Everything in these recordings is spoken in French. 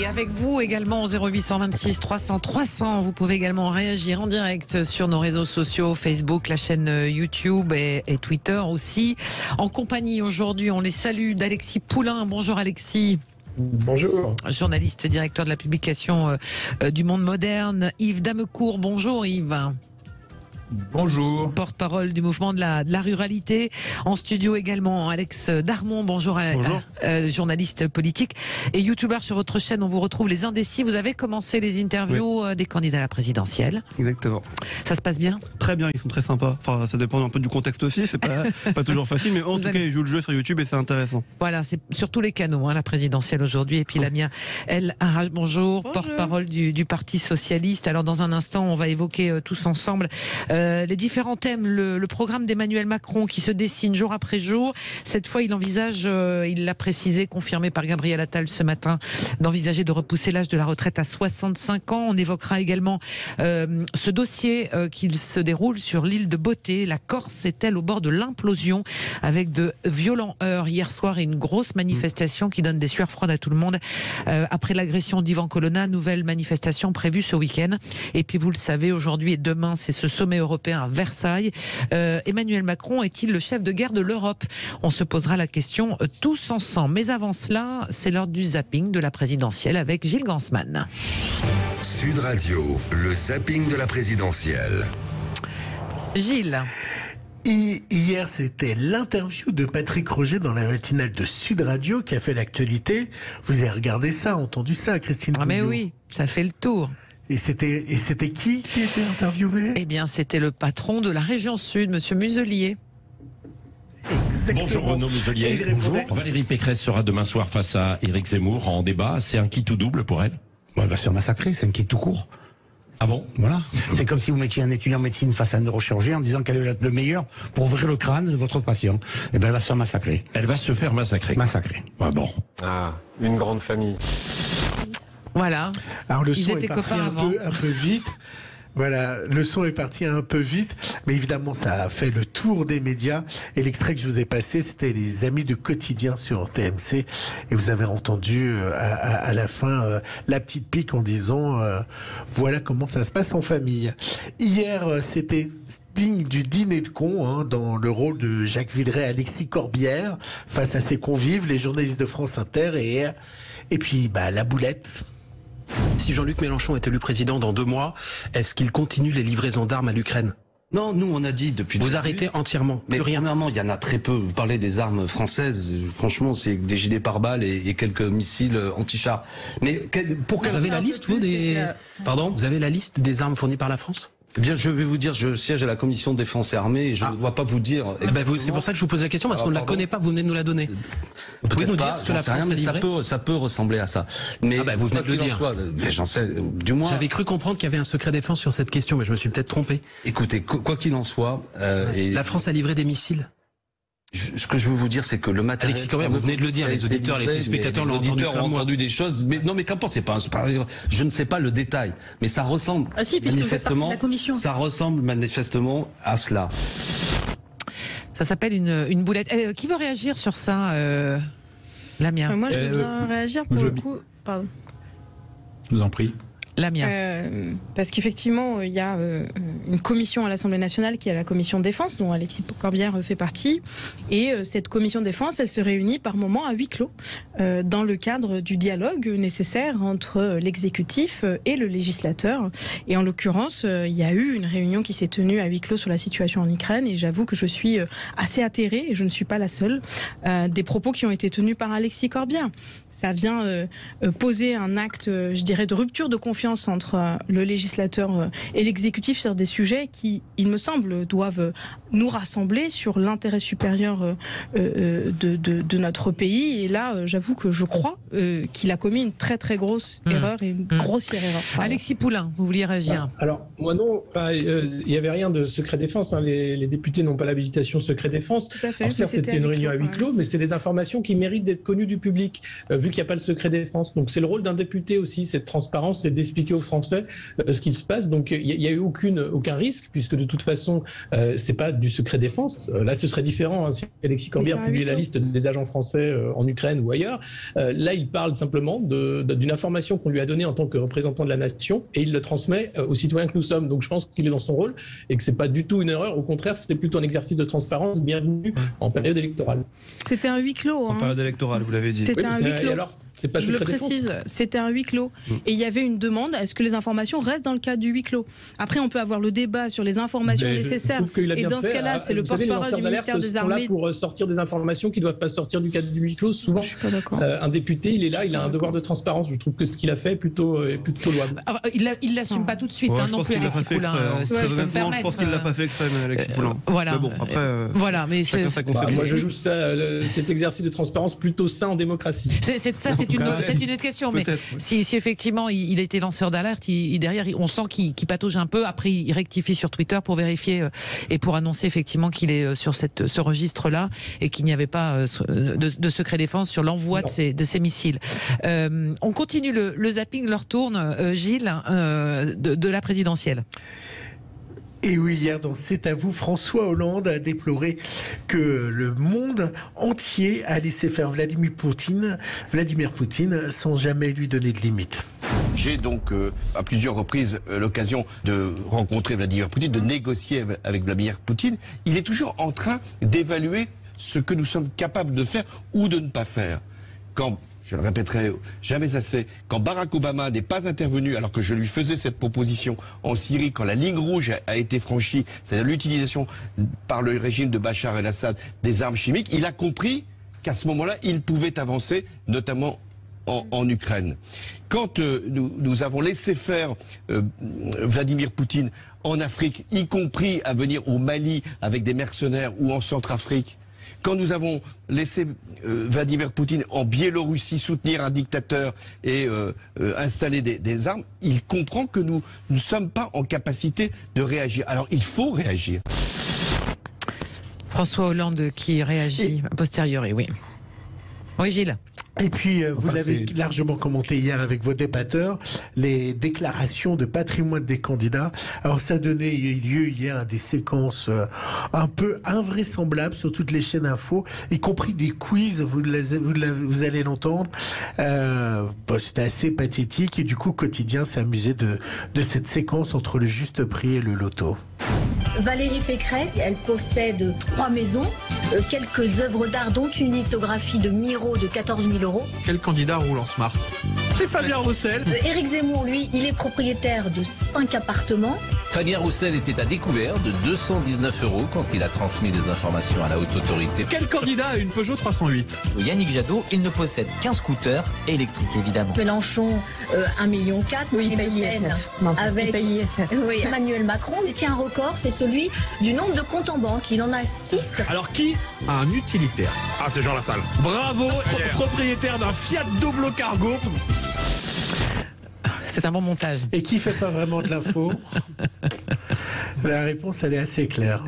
Et avec vous également au 0826 300 300, vous pouvez également réagir en direct sur nos réseaux sociaux, Facebook, la chaîne YouTube et Twitter aussi. En compagnie aujourd'hui, on les salue d'Alexis Poulain. Bonjour Alexis. Bonjour. Journaliste, directeur de la publication du Monde Moderne. Yves Damecourt. Bonjour Yves. Bonjour. Porte-parole du mouvement de la ruralité. En studio également, Alex Darmon. Bonjour. Journaliste politique et youtubeur sur votre chaîne. On vous retrouve les indécis. Vous avez commencé les interviews des candidats à la présidentielle. Exactement. Ça se passe bien? Très bien, ils sont très sympas. Enfin, ça dépend un peu du contexte aussi. C'est pas toujours facile, mais en tout cas, ils jouent le jeu sur YouTube et c'est intéressant. Voilà, c'est sur tous les canaux, la présidentielle aujourd'hui. Et puis la mienne, El Haraj, bonjour. Porte-parole du Parti Socialiste. Alors dans un instant, on va évoquer tous ensemble les différents thèmes, le programme d'Emmanuel Macron qui se dessine jour après jour. Cette fois, il envisage, il l'a précisé, confirmé par Gabriel Attal ce matin, d'envisager de repousser l'âge de la retraite à 65 ans. On évoquera également ce dossier qui se déroule sur l'île de Beauté. La Corse est-elle au bord de l'implosion avec de violents heurts hier soir et une grosse manifestation qui donne des sueurs froides à tout le monde après l'agression d'Ivan Colonna. Nouvelle manifestation prévue ce week-end. Et puis vous le savez, aujourd'hui et demain, c'est ce sommet européen à Versailles. Emmanuel Macron est-il le chef de guerre de l'Europe? On se posera la question tous ensemble. Mais avant cela, c'est l'heure du zapping de la présidentielle avec Gilles Gansman. Sud Radio, le zapping de la présidentielle. Gilles. Hier, c'était l'interview de Patrick Roger dans la matinale de Sud Radio qui a fait l'actualité. Vous avez regardé ça, entendu ça, Christine? Ah mais oui, ça fait le tour. Et c'était qui était interviewé? Eh bien, c'était le patron de la région Sud, Monsieur Muselier. Exactement. Bonjour Renaud Muselier. Bonjour. Valérie Pécresse sera demain soir face à Éric Zemmour en débat. C'est un qui tout double pour elle? Elle va se faire massacrer, c'est un qui tout court. Ah bon? Voilà. C'est comme si vous mettiez un étudiant en médecine face à un neurochirurgien en disant qu'elle est le meilleur pour ouvrir le crâne de votre patient. Eh bien, elle va se faire massacrer. Elle va se faire massacrer. Massacrer. Ah bon. Ah, une grande famille. Voilà. Alors le Ils son étaient est parti copains avant. un peu vite. Voilà, le son est parti un peu vite, mais évidemment ça a fait le tour des médias. Et l'extrait que je vous ai passé, c'était les amis de quotidien sur TMC. Et vous avez entendu à la fin la petite pique en disant voilà comment ça se passe en famille. Hier, c'était digne du dîner de cons, dans le rôle de Jacques Villeray, Alexis Corbière, face à ses convives, les journalistes de France Inter et puis la boulette. Si Jean-Luc Mélenchon est élu président dans 2 mois, est-ce qu'il continue les livraisons d'armes à l'Ukraine? Non, nous on a dit depuis... Vous arrêtez entièrement? Mais plus rien. premièrement, il y en a très peu. Vous parlez des armes françaises, franchement c'est des gilets pare-balles et quelques missiles anti-chars. Mais vous avez la liste, vous, des... Pardon? Vous avez la liste des armes fournies par la France? Eh bien, je vais vous dire, je siège à la commission défense et armée et je ne dois pas vous dire... c'est pour ça que je vous pose la question, parce qu'on ne la connaît pas, vous venez de nous la donner. Vous pouvez nous dire ce que la France a livré? Ça peut ressembler à ça. Mais vous venez de le dire. J'en sais, du moins... J'avais cru comprendre qu'il y avait un secret défense sur cette question, mais je me suis peut-être trompé. Écoutez, quoi qu'il en soit... La France a livré des missiles. Ce que je veux vous dire, c'est que le matériel... Alexis Corbière, vous venez de le dire, les auditeurs, les téléspectateurs l'ont entendu comme moi. Entendu des choses, mais non, mais qu'importe, je ne sais pas le détail, mais ça ressemble manifestement, ça ressemble manifestement à cela. Ça s'appelle une boulette. Qui veut réagir sur ça, Lamia? Moi, je veux bien réagir pour le coup. Pardon. Je vous en prie. Parce qu'effectivement, il y a une commission à l'Assemblée nationale qui est la commission de défense, dont Alexis Corbière fait partie. Et cette commission de défense, elle se réunit par moments à huis clos, dans le cadre du dialogue nécessaire entre l'exécutif et le législateur. Et en l'occurrence, il y a eu une réunion qui s'est tenue à huis clos sur la situation en Ukraine. Et j'avoue que je suis assez atterrée, et je ne suis pas la seule, des propos qui ont été tenus par Alexis Corbière. Ça vient poser un acte, je dirais, de rupture de confiance entre le législateur et l'exécutif sur des sujets qui, il me semble, doivent nous rassembler sur l'intérêt supérieur de notre pays. Et là, j'avoue que je crois qu'il a commis une très très grosse erreur et une grossière erreur. Alexis Poulain, vous vouliez réagir? Alors, moi non, il n'y avait rien de secret défense. Les députés n'ont pas l'habilitation secret défense. Tout à fait. Alors, certes, c'était une réunion à huis clos, mais c'est des informations qui méritent d'être connues du public. vu qu'il n'y a pas le secret défense. Donc c'est le rôle d'un député aussi, cette transparence, c'est d'expliquer aux Français ce qui se passe. Donc il n'y a eu aucun risque, puisque de toute façon, c'est pas du secret défense. Là, ce serait différent si Alexis Corbière publiait la liste des agents français en Ukraine ou ailleurs. Là, il parle simplement d'une information qu'on lui a donnée en tant que représentant de la nation, et il le transmet aux citoyens que nous sommes. Donc je pense qu'il est dans son rôle et que c'est pas du tout une erreur. Au contraire, c'était plutôt un exercice de transparence bienvenu en période électorale. C'était un huis clos. En période électorale, vous l'avez dit. C'était un huis clos. Alors, c'est pas je le précise, c'était un huis clos. Et il y avait une demande à ce que les informations restent dans le cadre du huis clos. Après, on peut avoir le débat sur les informations nécessaires. Et dans ce cas-là, c'est le porte-parole du ministère des Armées. Là pour sortir des informations qui ne doivent pas sortir du cadre du huis clos. Souvent, un député, il est là, il a un devoir de transparence. Je trouve que ce qu'il a fait est plutôt louable. Alors, il l'assume pas tout de suite, non plus, Alexis Poulain. Je pense qu'il l'a pas fait exprès, Alexis Poulain. Voilà. Mais bon, après, voilà, mais moi, je joue cet exercice de transparence plutôt sain en démocratie. C'est une autre question, mais si effectivement il était lanceur d'alerte, derrière on sent qu'il patauge un peu. Après, il rectifie sur Twitter pour vérifier et pour annoncer effectivement qu'il est sur ce registre-là et qu'il n'y avait pas de secret défense sur l'envoi de ces missiles. On continue le zapping, leur tourne, Gilles, de la présidentielle. Et oui, hier dans C'est à vous, François Hollande a déploré que le monde entier a laissé faire Vladimir Poutine sans jamais lui donner de limite. J'ai donc à plusieurs reprises l'occasion de rencontrer Vladimir Poutine, de négocier avec Vladimir Poutine. Il est toujours en train d'évaluer ce que nous sommes capables de faire ou de ne pas faire. Quand, je le répéterai jamais assez, quand Barack Obama n'est pas intervenu alors que je lui faisais cette proposition en Syrie, quand la ligne rouge a été franchie, c'est-à-dire l'utilisation par le régime de Bachar el-Assad des armes chimiques, il a compris qu'à ce moment-là, il pouvait avancer, notamment en Ukraine. Quand nous avons laissé faire Vladimir Poutine en Afrique, y compris à venir au Mali avec des mercenaires ou en Centrafrique, quand nous avons laissé Vladimir Poutine en Biélorussie soutenir un dictateur et installer des armes, il comprend que nous ne sommes pas en capacité de réagir. Alors il faut réagir. François Hollande qui réagit a posteriori, oui. Oui, Gilles. Et puis, vous l'avez largement commenté hier avec vos débatteurs, les déclarations de patrimoine des candidats. Alors, ça donnait lieu hier à des séquences un peu invraisemblables sur toutes les chaînes info, y compris des quiz, vous allez l'entendre. C'était assez pathétique et du coup, Quotidien s'est amusé de cette séquence entre le juste prix et le loto. Valérie Pécresse, elle possède 3 maisons, quelques œuvres d'art, dont une lithographie de Miro de 14 000 €. Quel candidat roule en smart? C'est Fabien Roussel. Éric Zemmour, lui, il est propriétaire de 5 appartements. Fabien Roussel était à découvert de 219 € quand il a transmis des informations à la haute autorité. Quel candidat a une Peugeot 308? Yannick Jadot, il ne possède qu'un scooter électrique, évidemment. Mélenchon, 1,4 million. Oui, il paye l'ISF. Avec il paye l'ISF. Oui, Emmanuel Macron détient un record, c'est celui du nombre de comptes en banque. Il en a 6. Alors qui a un utilitaire? Ah, c'est Jean Lassalle. Bravo, propriétaire d'un Fiat Doblo Cargo. C'est un bon montage. Et qui fait pas vraiment de l'info? La réponse, elle est assez claire.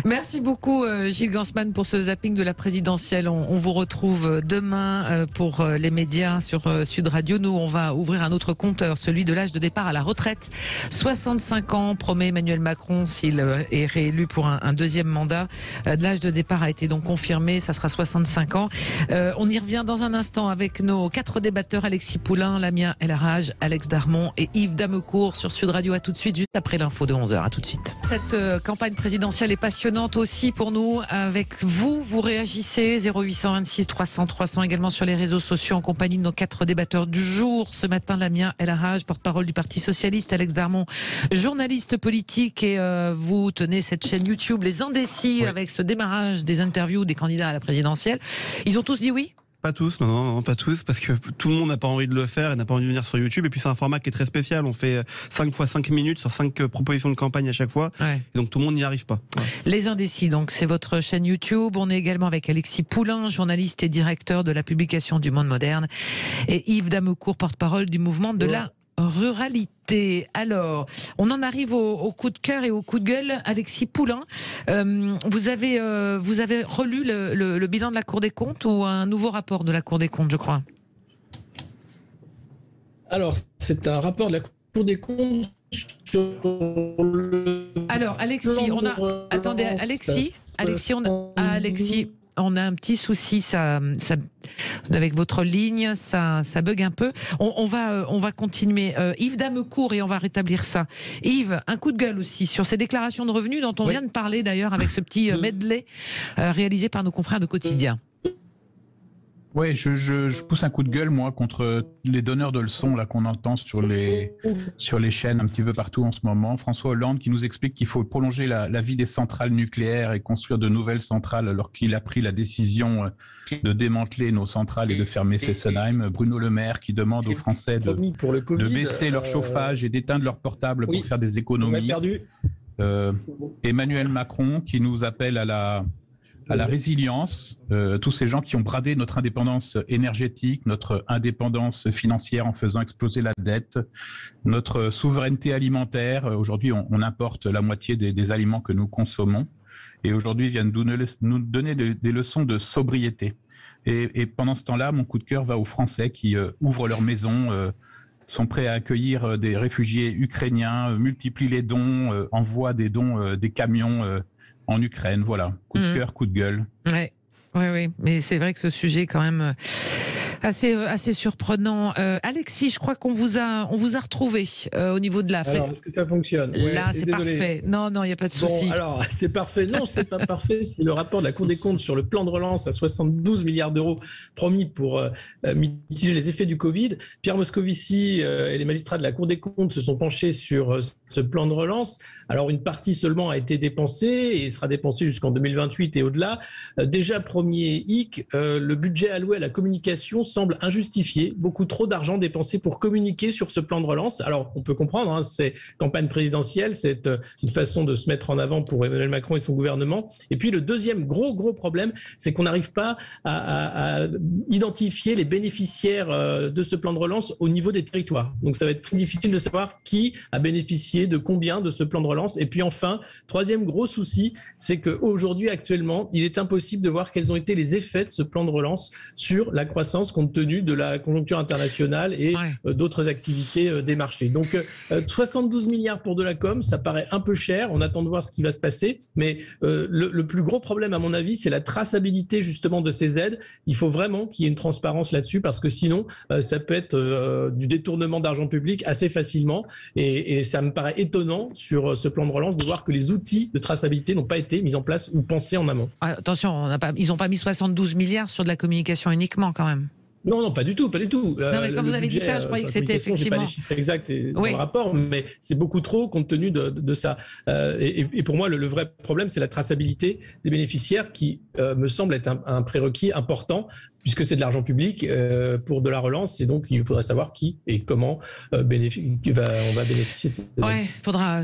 Merci beaucoup Gilles Gansman pour ce zapping de la présidentielle. On vous retrouve demain pour les médias sur Sud Radio. Nous, on va ouvrir un autre compteur, celui de l'âge de départ à la retraite. 65 ans, promet Emmanuel Macron s'il est réélu pour un deuxième mandat. L'âge de départ a été donc confirmé, ça sera 65 ans. On y revient dans un instant avec nos 4 débatteurs, Alexis Poulain, Lamien El Harraj, Alex Darmon et Yves Damecourt sur Sud Radio. À tout de suite, juste après l'info de 11h. À tout de suite. Cette campagne présidentielle est passionnante aussi pour nous. Avec vous réagissez 0826 300 300 également sur les réseaux sociaux en compagnie de nos 4 débatteurs du jour. Ce matin, Lamien El Harraj, porte-parole du Parti Socialiste, Alex Darmon, journaliste politique, et vous tenez cette chaîne YouTube Les Indécis, avec ce démarrage des interviews des candidats à la présidentielle. Ils ont tous dit oui? Pas tous, non, pas tous, parce que tout le monde n'a pas envie de le faire et n'a pas envie de venir sur YouTube. Et puis c'est un format qui est très spécial. On fait 5 fois 5 minutes sur 5 propositions de campagne à chaque fois. Ouais. Donc tout le monde n'y arrive pas. Ouais. Les Indécis, donc c'est votre chaîne YouTube. On est également avec Alexis Poulain, journaliste et directeur de la publication du Monde Moderne, et Yves Damecourt, porte-parole du mouvement de la ruralité. Alors, on en arrive au coup de cœur et au coup de gueule. Alexis Poulain, vous avez relu le bilan de la Cour des comptes ou un nouveau rapport de la Cour des comptes, je crois? Alors, c'est un rapport de la Cour des comptes sur le... Alors, Alexis, Attendez, Alexis, on a un petit souci, avec votre ligne, ça bug un peu. On va continuer. Yves Damecourt, et on va rétablir ça. Yves, un coup de gueule aussi sur ces déclarations de revenus dont on vient de parler d'ailleurs avec ce petit medley réalisé par nos confrères de Quotidien. Oui, je pousse un coup de gueule, moi, contre les donneurs de leçons là qu'on entend sur les chaînes un petit peu partout en ce moment. François Hollande qui nous explique qu'il faut prolonger la vie des centrales nucléaires et construire de nouvelles centrales alors qu'il a pris la décision de démanteler nos centrales et de fermer Fessenheim. Bruno Le Maire qui demande aux Français de baisser leur chauffage et d'éteindre leur portable pour faire des économies. Emmanuel Macron qui nous appelle à la résilience, tous ces gens qui ont bradé notre indépendance énergétique, notre indépendance financière en faisant exploser la dette, notre souveraineté alimentaire. Aujourd'hui, on importe la moitié des aliments que nous consommons. Et aujourd'hui, ils viennent nous donner des leçons de sobriété. Et pendant ce temps-là, mon coup de cœur va aux Français qui ouvrent leurs maisons, sont prêts à accueillir des réfugiés ukrainiens, multiplient les dons, envoient des dons, des camions en Ukraine, voilà. Coup de cœur, coup de gueule. Oui, mais c'est vrai que ce sujet est quand même assez surprenant. Alexis, je crois qu'on vous a retrouvé au niveau de la... Alors, est-ce que ça fonctionne? Là, c'est parfait. Non, il n'y a pas de souci. Bon, alors, c'est parfait. Non, c'est pas parfait. C'est le rapport de la Cour des comptes sur le plan de relance à 72 milliards d'euros promis pour mitiger les effets du Covid. Pierre Moscovici et les magistrats de la Cour des comptes se sont penchés sur ce plan de relance. Alors, une partie seulement a été dépensée et sera dépensée jusqu'en 2028 et au-delà. Déjà, premier hic, le budget alloué à la communication semble injustifié. Beaucoup trop d'argent dépensé pour communiquer sur ce plan de relance. Alors, on peut comprendre, c'est campagne présidentielle, c'est une façon de se mettre en avant pour Emmanuel Macron et son gouvernement. Et puis, le deuxième gros problème, c'est qu'on n'arrive pas à identifier les bénéficiaires de ce plan de relance au niveau des territoires. Donc, ça va être très difficile de savoir qui a bénéficié de combien de ce plan de relance. Et puis, enfin, troisième gros souci, c'est qu'aujourd'hui, actuellement, il est impossible de voir quels ont été les effets de ce plan de relance sur la croissance compte tenu de la conjoncture internationale et d'autres activités des marchés. Donc 72 milliards pour de la com, ça paraît un peu cher, on attend de voir ce qui va se passer, mais le plus gros problème à mon avis, c'est la traçabilité justement de ces aides. Il faut vraiment qu'il y ait une transparence là-dessus parce que sinon, ça peut être du détournement d'argent public assez facilement et ça me paraît étonnant sur ce plan de relance de voir que les outils de traçabilité n'ont pas été mis en place ou pensés en amont. Attention, ils n'ont pas mis 72 milliards sur de la communication uniquement quand même. Non, pas du tout. Non, mais quand vous avez dit ça, je croyais que c'était effectivement... Je n'ai pas les chiffres exacts dans le rapport, mais c'est beaucoup trop compte tenu de ça. Et pour moi, le vrai problème, c'est la traçabilité des bénéficiaires qui me semble être un prérequis important puisque c'est de l'argent public pour de la relance, et donc il faudrait savoir qui et comment on va bénéficier de ces aides. Ouais,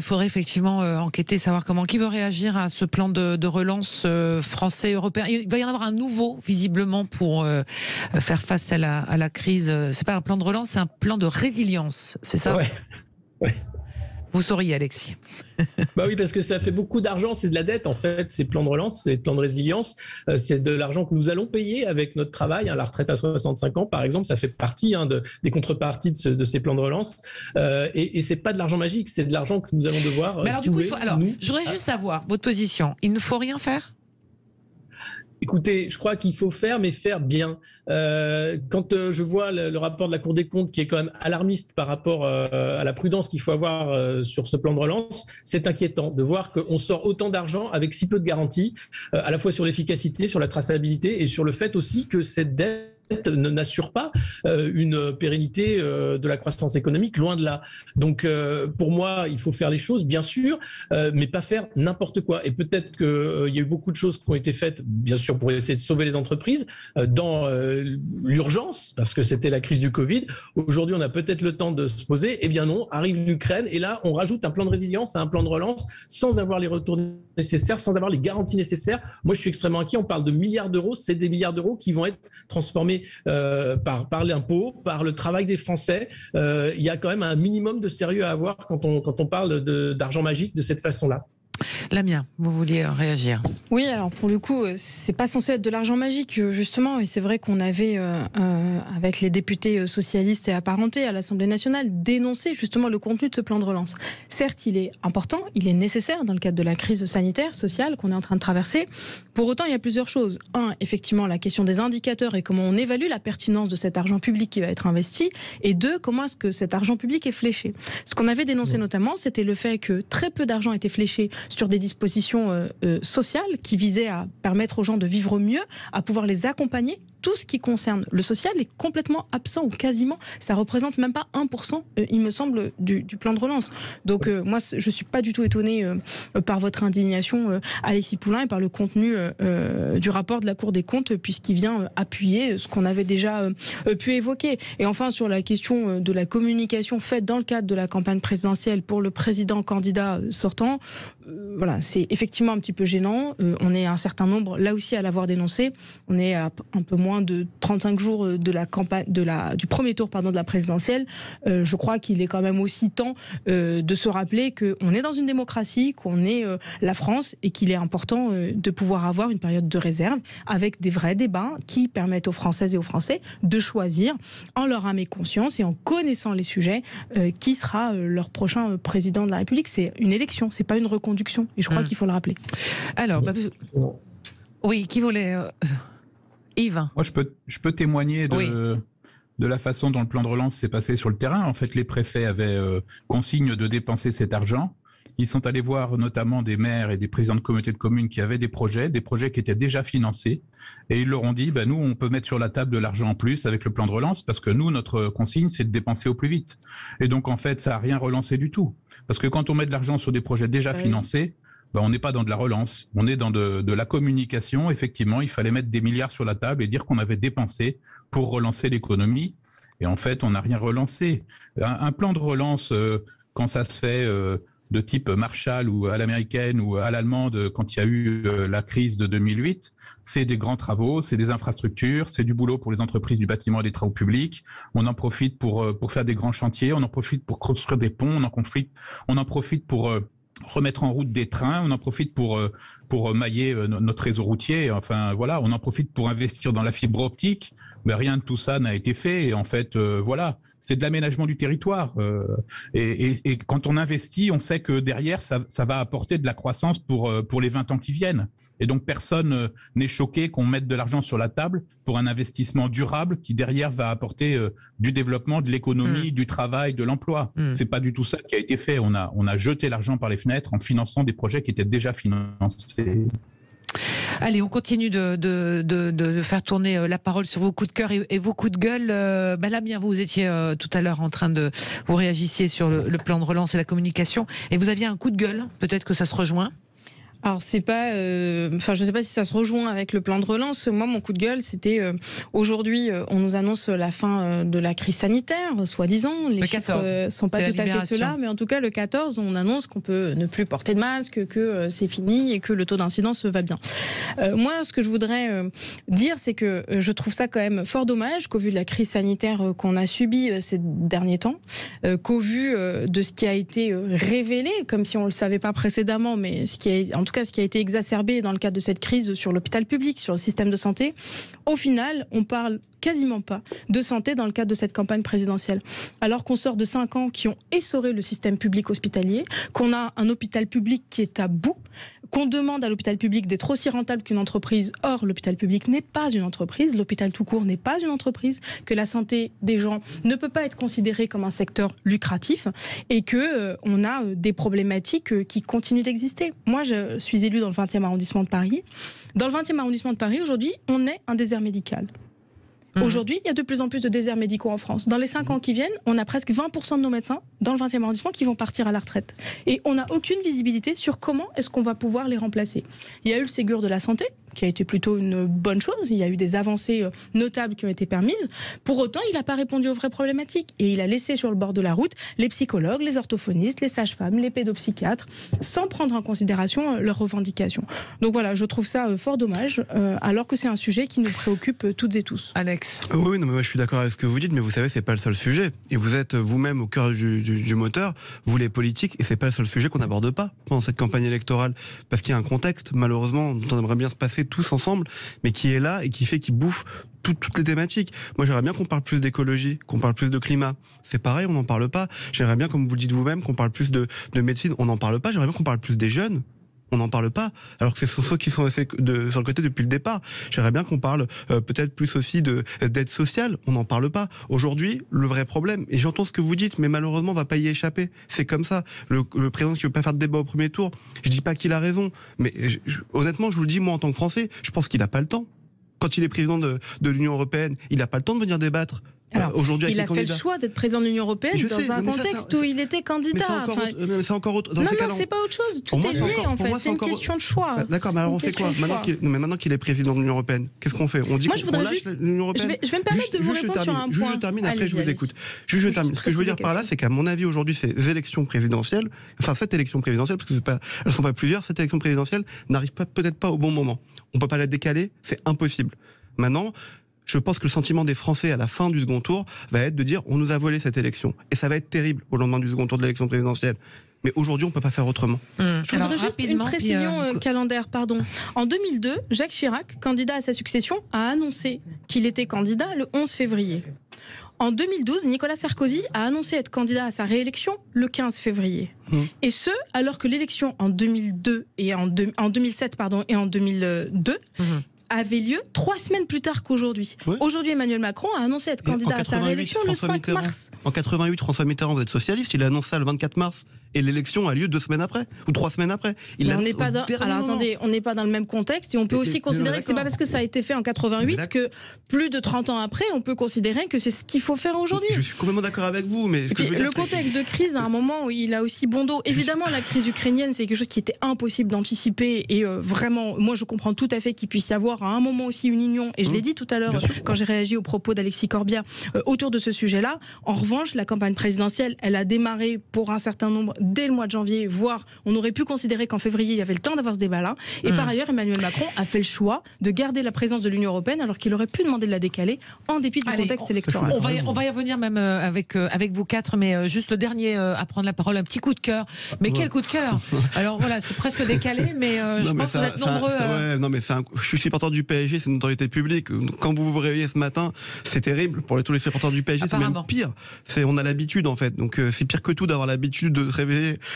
faudrait effectivement enquêter, savoir qui veut réagir à ce plan de relance français, européen. Il va y en avoir un nouveau, visiblement, pour faire face à la crise. C'est pas un plan de relance, c'est un plan de résilience, c'est ça? Ouais. Vous souriez, Alexis. Bah oui, parce que ça fait beaucoup d'argent, c'est de la dette en fait, ces plans de relance, ces plans de résilience, c'est de l'argent que nous allons payer avec notre travail, la retraite à 65 ans par exemple, ça fait partie des contreparties de ces plans de relance, et c'est pas de l'argent magique, c'est de l'argent que nous allons devoir trouver. Je voudrais juste savoir votre position, il ne faut rien faire? Écoutez, je crois qu'il faut faire, mais faire bien. Quand je vois le rapport de la Cour des comptes qui est quand même alarmiste par rapport à la prudence qu'il faut avoir sur ce plan de relance, c'est inquiétant de voir qu'on sort autant d'argent avec si peu de garanties, à la fois sur l'efficacité, sur la traçabilité et sur le fait aussi que cette dette n'assure pas une pérennité de la croissance économique, loin de là. Donc pour moi, il faut faire les choses, bien sûr, mais pas faire n'importe quoi. Et peut-être qu'il y a eu beaucoup de choses qui ont été faites, bien sûr, pour essayer de sauver les entreprises dans l'urgence, parce que c'était la crise du Covid. Aujourd'hui, on a peut-être le temps de se poser. Eh bien non, arrive l'Ukraine, et là, on rajoute un plan de résilience à un plan de relance sans avoir les retours nécessaires, sans avoir les garanties nécessaires. Moi, je suis extrêmement inquiet. On parle de milliards d'euros. C'est des milliards d'euros qui vont être transformés par l'impôt, par le travail des Français. Il y a quand même un minimum de sérieux à avoir quand on parle d'argent magique de cette façon-là. Lamia, vous vouliez réagir? Oui, alors pour le coup, c'est pas censé être de l'argent magique, justement, et c'est vrai qu'on avait, avec les députés socialistes et apparentés à l'Assemblée nationale, dénoncé justement le contenu de ce plan de relance. Certes, il est important, il est nécessaire dans le cadre de la crise sanitaire, sociale qu'on est en train de traverser. Pour autant, il y a plusieurs choses. Un, effectivement, la question des indicateurs et comment on évalue la pertinence de cet argent public qui va être investi. Et deux, comment est-ce que cet argent public est fléché. Ce qu'on avait dénoncé notamment, c'était le fait que très peu d'argent était fléché sur des dispositions sociales qui visaient à permettre aux gens de vivre mieux, à pouvoir les accompagner. Tout ce qui concerne le social est complètement absent, ou quasiment. Ça représente même pas 1%, il me semble, du plan de relance. Donc moi, je suis pas du tout étonnée par votre indignation, Alexis Poulain, et par le contenu du rapport de la Cour des comptes, puisqu'il vient appuyer ce qu'on avait déjà pu évoquer. Et enfin, sur la question de la communication faite dans le cadre de la campagne présidentielle pour le président candidat sortant, voilà, c'est effectivement un petit peu gênant. On est un certain nombre, là aussi, à l'avoir dénoncé. On est à un peu moins de 35 jours de la campagne, du premier tour, pardon, de la présidentielle. Je crois qu'il est quand même aussi temps de se rappeler qu'on est dans une démocratie, qu'on est la France, et qu'il est important de pouvoir avoir une période de réserve avec des vrais débats qui permettent aux Françaises et aux Français de choisir en leur âme et conscience et en connaissant les sujets qui sera leur prochain président de la République. C'est une élection, c'est pas une reconduction. Et je crois qu'il faut le rappeler. Alors, oui, qui voulait Yves? Moi, je peux témoigner de la façon dont le plan de relance s'est passé sur le terrain. En fait, les préfets avaient consigne de dépenser cet argent. Ils sont allés voir notamment des maires et des présidents de communautés de communes qui avaient des projets qui étaient déjà financés. Et ils leur ont dit, nous, on peut mettre sur la table de l'argent en plus avec le plan de relance, parce que nous, notre consigne, c'est de dépenser au plus vite. Et donc, en fait, ça n'a rien relancé du tout. Parce que quand on met de l'argent sur des projets déjà financés, on n'est pas dans de la relance, on est dans de la communication. Effectivement, il fallait mettre des milliards sur la table et dire qu'on avait dépensé pour relancer l'économie. Et en fait, on n'a rien relancé. Un plan de relance, quand ça se fait de type Marshall ou à l'américaine ou à l'allemande, quand il y a eu la crise de 2008, c'est des grands travaux, c'est des infrastructures, c'est du boulot pour les entreprises du bâtiment et des travaux publics. On en profite pour faire des grands chantiers, on en profite pour construire des ponts, on en profite pour remettre en route des trains, on en profite pour mailler notre réseau routier. Enfin voilà, on en profite pour investir dans la fibre optique. Mais rien de tout ça n'a été fait. Et en fait, voilà, c'est de l'aménagement du territoire. Et quand on investit, on sait que derrière, ça va apporter de la croissance pour les 20 ans qui viennent. Et donc, personne n'est choqué qu'on mette de l'argent sur la table pour un investissement durable qui, derrière, va apporter du développement, de l'économie, du travail, de l'emploi. C'est pas du tout ça qui a été fait. On a jeté l'argent par les fenêtres en finançant des projets qui étaient déjà financés. Allez, on continue de faire tourner la parole sur vos coups de cœur et vos coups de gueule. Lamia, vous étiez tout à l'heure en train de... Vous réagissiez sur le plan de relance et la communication, et vous aviez un coup de gueule. Peut-être que ça se rejoint. Alors c'est pas, je sais pas si ça se rejoint avec le plan de relance. Moi, mon coup de gueule, c'était aujourd'hui, on nous annonce la fin de la crise sanitaire, soi-disant. Les chiffres sont pas tout à fait ceux-là, mais en tout cas le 14, on annonce qu'on peut ne plus porter de masque, que c'est fini et que le taux d'incidence va bien. Moi, ce que je voudrais dire, c'est que je trouve ça quand même fort dommage qu'au vu de la crise sanitaire qu'on a subie ces derniers temps, qu'au vu de ce qui a été révélé, comme si on le savait pas précédemment, mais ce qui a été exacerbé dans le cadre de cette crise sur l'hôpital public, sur le système de santé, au final, on parle quasiment pas de santé dans le cadre de cette campagne présidentielle. Alors qu'on sort de 5 ans qui ont essoré le système public hospitalier, qu'on a un hôpital public qui est à bout, qu'on demande à l'hôpital public d'être aussi rentable qu'une entreprise. Or, l'hôpital public n'est pas une entreprise, l'hôpital tout court n'est pas une entreprise, que la santé des gens ne peut pas être considérée comme un secteur lucratif et que on a des problématiques qui continuent d'exister. Moi, je suis élue dans le 20e arrondissement de Paris. Dans le 20e arrondissement de Paris, aujourd'hui, on est un désert médical. Aujourd'hui, il y a de plus en plus de déserts médicaux en France. Dans les 5 ans qui viennent, on a presque 20% de nos médecins dans le 20e arrondissement qui vont partir à la retraite. Et on n'a aucune visibilité sur comment est-ce qu'on va pouvoir les remplacer. Il y a eu le Ségur de la santé, qui a été plutôt une bonne chose. Il y a eu des avancées notables qui ont été permises. Pour autant, il n'a pas répondu aux vraies problématiques. Et il a laissé sur le bord de la route les psychologues, les orthophonistes, les sages-femmes, les pédopsychiatres, sans prendre en considération leurs revendications. Donc voilà, je trouve ça fort dommage, alors que c'est un sujet qui nous préoccupe toutes et tous. Alex. Alex. Oui, non, mais moi je suis d'accord avec ce que vous dites, mais vous savez, c'est pas le seul sujet. Et vous êtes vous-même au cœur du moteur, vous les politiques, et c'est pas le seul sujet qu'on n'aborde pas pendant cette campagne électorale. Parce qu'il y a un contexte, malheureusement, dont on aimerait bien se passer tous ensemble, mais qui est là et qui fait qu'il bouffe toutes les thématiques. Moi, j'aimerais bien qu'on parle plus d'écologie, qu'on parle plus de climat. C'est pareil, on n'en parle pas. J'aimerais bien, comme vous le dites vous-même, qu'on parle plus de médecine. On n'en parle pas. J'aimerais bien qu'on parle plus des jeunes. On n'en parle pas, alors que ce sont ceux qui sont sur le côté depuis le départ. J'aimerais bien qu'on parle peut-être plus aussi d'aide sociale. On n'en parle pas. Aujourd'hui, le vrai problème, et j'entends ce que vous dites, mais malheureusement, on va pas y échapper. C'est comme ça. Le président qui veut pas faire de débat au premier tour, je dis pas qu'il a raison, mais honnêtement, je vous le dis, moi, en tant que Français, je pense qu'il a pas le temps. Quand il est président de l'Union européenne, il n'a pas le temps de venir débattre. Alors, il a fait le choix d'être président de l'Union européenne dans un contexte où il était candidat. Mais c'est encore autre. Non, c'est pas autre chose. Tout est lié, en fait. C'est une question de choix. D'accord, mais alors on fait quoi maintenant qu'il est président de l'Union européenne, qu'est-ce qu'on fait? On dit qu'on lâche l'Union européenne. Je vais me permettre de vous répondre sur un point. Je termine, après je vous écoute. Je termine. Ce que je veux dire par là, c'est qu'à mon avis, aujourd'hui, ces élections présidentielles, enfin cette élection présidentielle, parce que elles sont pas plusieurs, cette élection présidentielle n'arrive peut-être pas au bon moment. On peut pas la décaler, c'est impossible. Maintenant, je pense que le sentiment des Français à la fin du second tour va être de dire on nous a volé cette élection. Et ça va être terrible au lendemain du second tour de l'élection présidentielle. Mais aujourd'hui, on ne peut pas faire autrement. Je voudrais juste une précision calendaire, pardon. En 2002, Jacques Chirac, candidat à sa succession, a annoncé qu'il était candidat le 11 février. En 2012, Nicolas Sarkozy a annoncé être candidat à sa réélection le 15 février. Et ce, alors que l'élection en 2007 et en 2002 avait lieu 3 semaines plus tard qu'aujourd'hui. Oui. Aujourd'hui, Emmanuel Macron a annoncé être candidat à sa réélection le 5 mars. En 88, François Mitterrand, vous êtes socialiste, il a annoncé ça le 24 mars. Et l'élection a lieu 2 semaines après, ou 3 semaines après. On n'est pas dans le même contexte, et on peut aussi considérer que c'est pas parce que ça a été fait en 88 que plus de 30 ans après, on peut considérer que c'est ce qu'il faut faire aujourd'hui. Je suis complètement d'accord avec vous, mais le contexte de crise, à un moment où il a aussi bon dos. Évidemment, la crise ukrainienne, c'est quelque chose qui était impossible d'anticiper, et vraiment, moi je comprends tout à fait qu'il puisse y avoir à un moment aussi une union, et je l'ai dit tout à l'heure quand j'ai réagi aux propos d'Alexis Corbière autour de ce sujet-là. En revanche, la campagne présidentielle, elle a démarré pour un certain nombre dès le mois de janvier, voire on aurait pu considérer qu'en février il y avait le temps d'avoir ce débat-là. Et par ailleurs, Emmanuel Macron a fait le choix de garder la présence de l'Union européenne alors qu'il aurait pu demander de la décaler en dépit du contexte électoral. On va y revenir même avec vous quatre, mais juste le dernier à prendre la parole, un petit coup de cœur. Mais quel coup de cœur? Alors voilà, c'est presque décalé, mais je pense que vous êtes nombreux. Je suis supporter du PSG, c'est une notoriété publique. Quand vous vous réveillez ce matin, c'est terrible pour tous les supporters du PSG. C'est même pire. On a l'habitude en fait, donc c'est pire que tout d'avoir l'habitude de se réveiller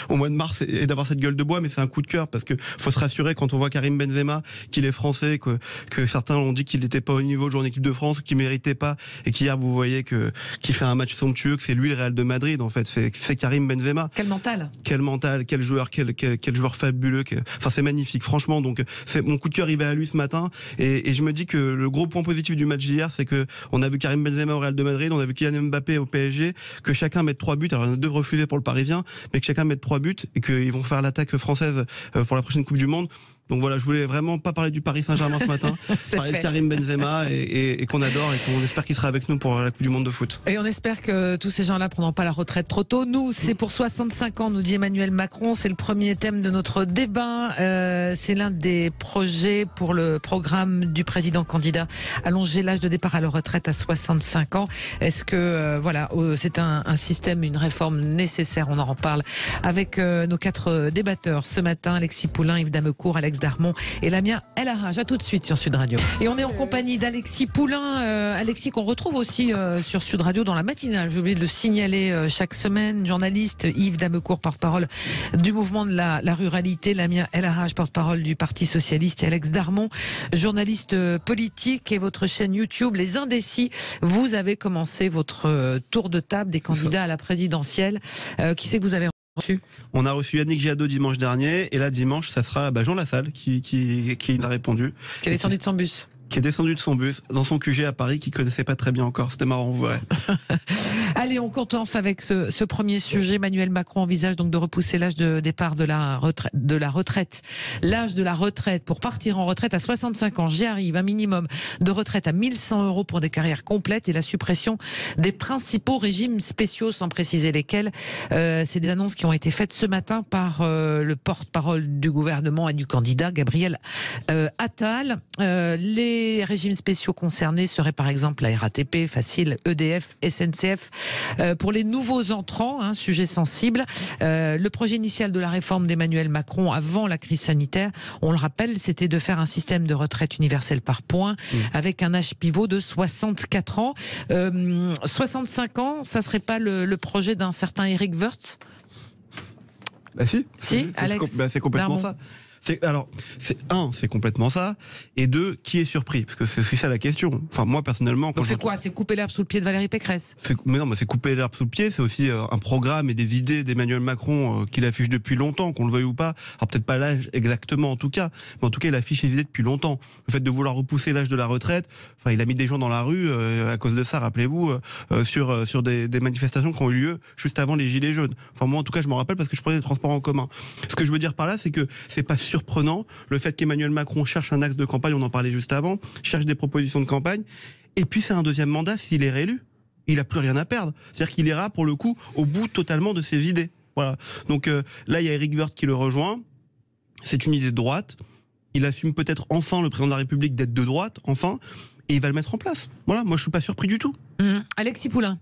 au mois de mars et d'avoir cette gueule de bois, mais c'est un coup de cœur parce que faut se rassurer quand on voit Karim Benzema qu'il est français, que certains ont dit qu'il n'était pas au niveau de jouer en équipe de France, qu'il méritait pas, et qu'hier vous voyez qu'il fait un match somptueux, que c'est lui le Real de Madrid en fait, c'est Karim Benzema. Quel mental, quel joueur, quel joueur fabuleux, enfin c'est magnifique franchement. Donc mon coup de cœur il va à lui ce matin, et je me dis que le gros point positif du match d'hier, c'est que on a vu Karim Benzema au Real de Madrid, on a vu Kylian Mbappé au PSG, que chacun mette 3 buts, alors il y en a 2 refusés pour le Parisien, mais que chacun mette 3 buts et qu'ils vont faire l'attaque française pour la prochaine Coupe du Monde. Donc voilà, je voulais vraiment pas parler du Paris Saint-Germain ce matin, parler de Karim Benzema et qu'on adore et qu'on espère qu'il sera avec nous pour la Coupe du Monde de foot. Et on espère que tous ces gens-là prendront pas la retraite trop tôt. Nous, c'est pour 65 ans, nous dit Emmanuel Macron. C'est le premier thème de notre débat. C'est l'un des projets pour le programme du président candidat. Allonger l'âge de départ à la retraite à 65 ans. Est-ce que c'est un système, une réforme nécessaire? On en reparle avec nos 4 débatteurs ce matin. Alexis Poulain, Yves Damecourt, Alex Darmon et Lamia El Harraj. À tout de suite sur Sud Radio. Et on est en compagnie d'Alexis Poulain. Alexis qu'on retrouve aussi sur Sud Radio dans la matinale. J'ai oublié de le signaler chaque semaine. Journaliste, Yves Damecourt, porte-parole du mouvement de la ruralité. Lamia El Harraj, porte-parole du Parti Socialiste. Et Alex Darmon, journaliste politique. Et votre chaîne YouTube, Les Indécis. Vous avez commencé votre tour de table des candidats à la présidentielle. Qui c'est que vous avez reçu? On a reçu Yannick Jadot dimanche dernier, et là dimanche ça sera Jean Lassalle qui a répondu. Qui est descendu de son bus. Qui est descendu de son bus dans son QG à Paris, qui connaissait pas très bien encore. C'était marrant, vous verrez. Allez, on commence avec ce premier sujet. Emmanuel Macron envisage donc de repousser l'âge de départ de la retraite. L'âge de la retraite pour partir en retraite à 65 ans. J'y arrive. Un minimum de retraite à 1 100 € pour des carrières complètes et la suppression des principaux régimes spéciaux, sans préciser lesquels. C'est des annonces qui ont été faites ce matin par le porte-parole du gouvernement et du candidat, Gabriel Attal. Les Les régimes spéciaux concernés seraient par exemple la RATP, Facile, EDF, SNCF. Pour les nouveaux entrants, sujet sensible, le projet initial de la réforme d'Emmanuel Macron avant la crise sanitaire, on le rappelle, c'était de faire un système de retraite universel par points avec un âge pivot de 64 ans. 65 ans, ça serait pas le projet d'un certain Éric Woerth? Bah si, Alex, c'est complètement ça. C'est complètement ça. Et deux, qui est surpris? Parce que c'est aussi ça la question. Enfin, moi, personnellement... Donc c'est quoi? C'est couper l'herbe sous le pied de Valérie Pécresse? Mais non, c'est couper l'herbe sous le pied. C'est aussi un programme et des idées d'Emmanuel Macron qu'il affiche depuis longtemps, qu'on le veuille ou pas. Alors peut-être pas l'âge exactement en tout cas, mais en tout cas, il affiche les idées depuis longtemps. Le fait de vouloir repousser l'âge de la retraite, il a mis des gens dans la rue à cause de ça, rappelez-vous, sur des manifestations qui ont eu lieu juste avant les Gilets jaunes. Enfin, moi, en tout cas, je m'en rappelle parce que je prenais les transports en commun. Ce que je veux dire par là, c'est que c'est pas surprenant le fait qu'Emmanuel Macron cherche un axe de campagne, on en parlait juste avant, cherche des propositions de campagne, et puis c'est un deuxième mandat s'il est réélu. Il n'a plus rien à perdre. C'est-à-dire qu'il ira pour le coup au bout totalement de ses idées. Voilà. Donc là, il y a Éric Woerth qui le rejoint. C'est une idée de droite. Il assume peut-être enfin, le président de la République, d'être de droite, enfin, et il va le mettre en place. Voilà, moi je suis pas surpris du tout. Alexis Poulain.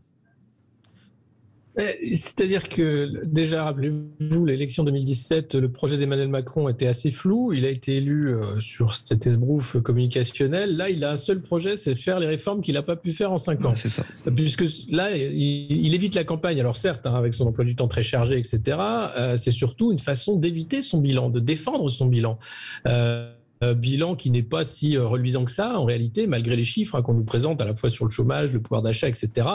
C'est-à-dire que, déjà, rappelez-vous, l'élection 2017, le projet d'Emmanuel Macron était assez flou. Il a été élu sur cet esbrouf communicationnel. Là, il a un seul projet, c'est de faire les réformes qu'il n'a pas pu faire en 5 ans. C'est ça. Puisque là, il évite la campagne. Alors certes, avec son emploi du temps très chargé, etc., c'est surtout une façon d'éviter son bilan, de défendre son bilan. Bilan qui n'est pas si reluisant que ça en réalité, malgré les chiffres qu'on nous présente à la fois sur le chômage, le pouvoir d'achat, etc.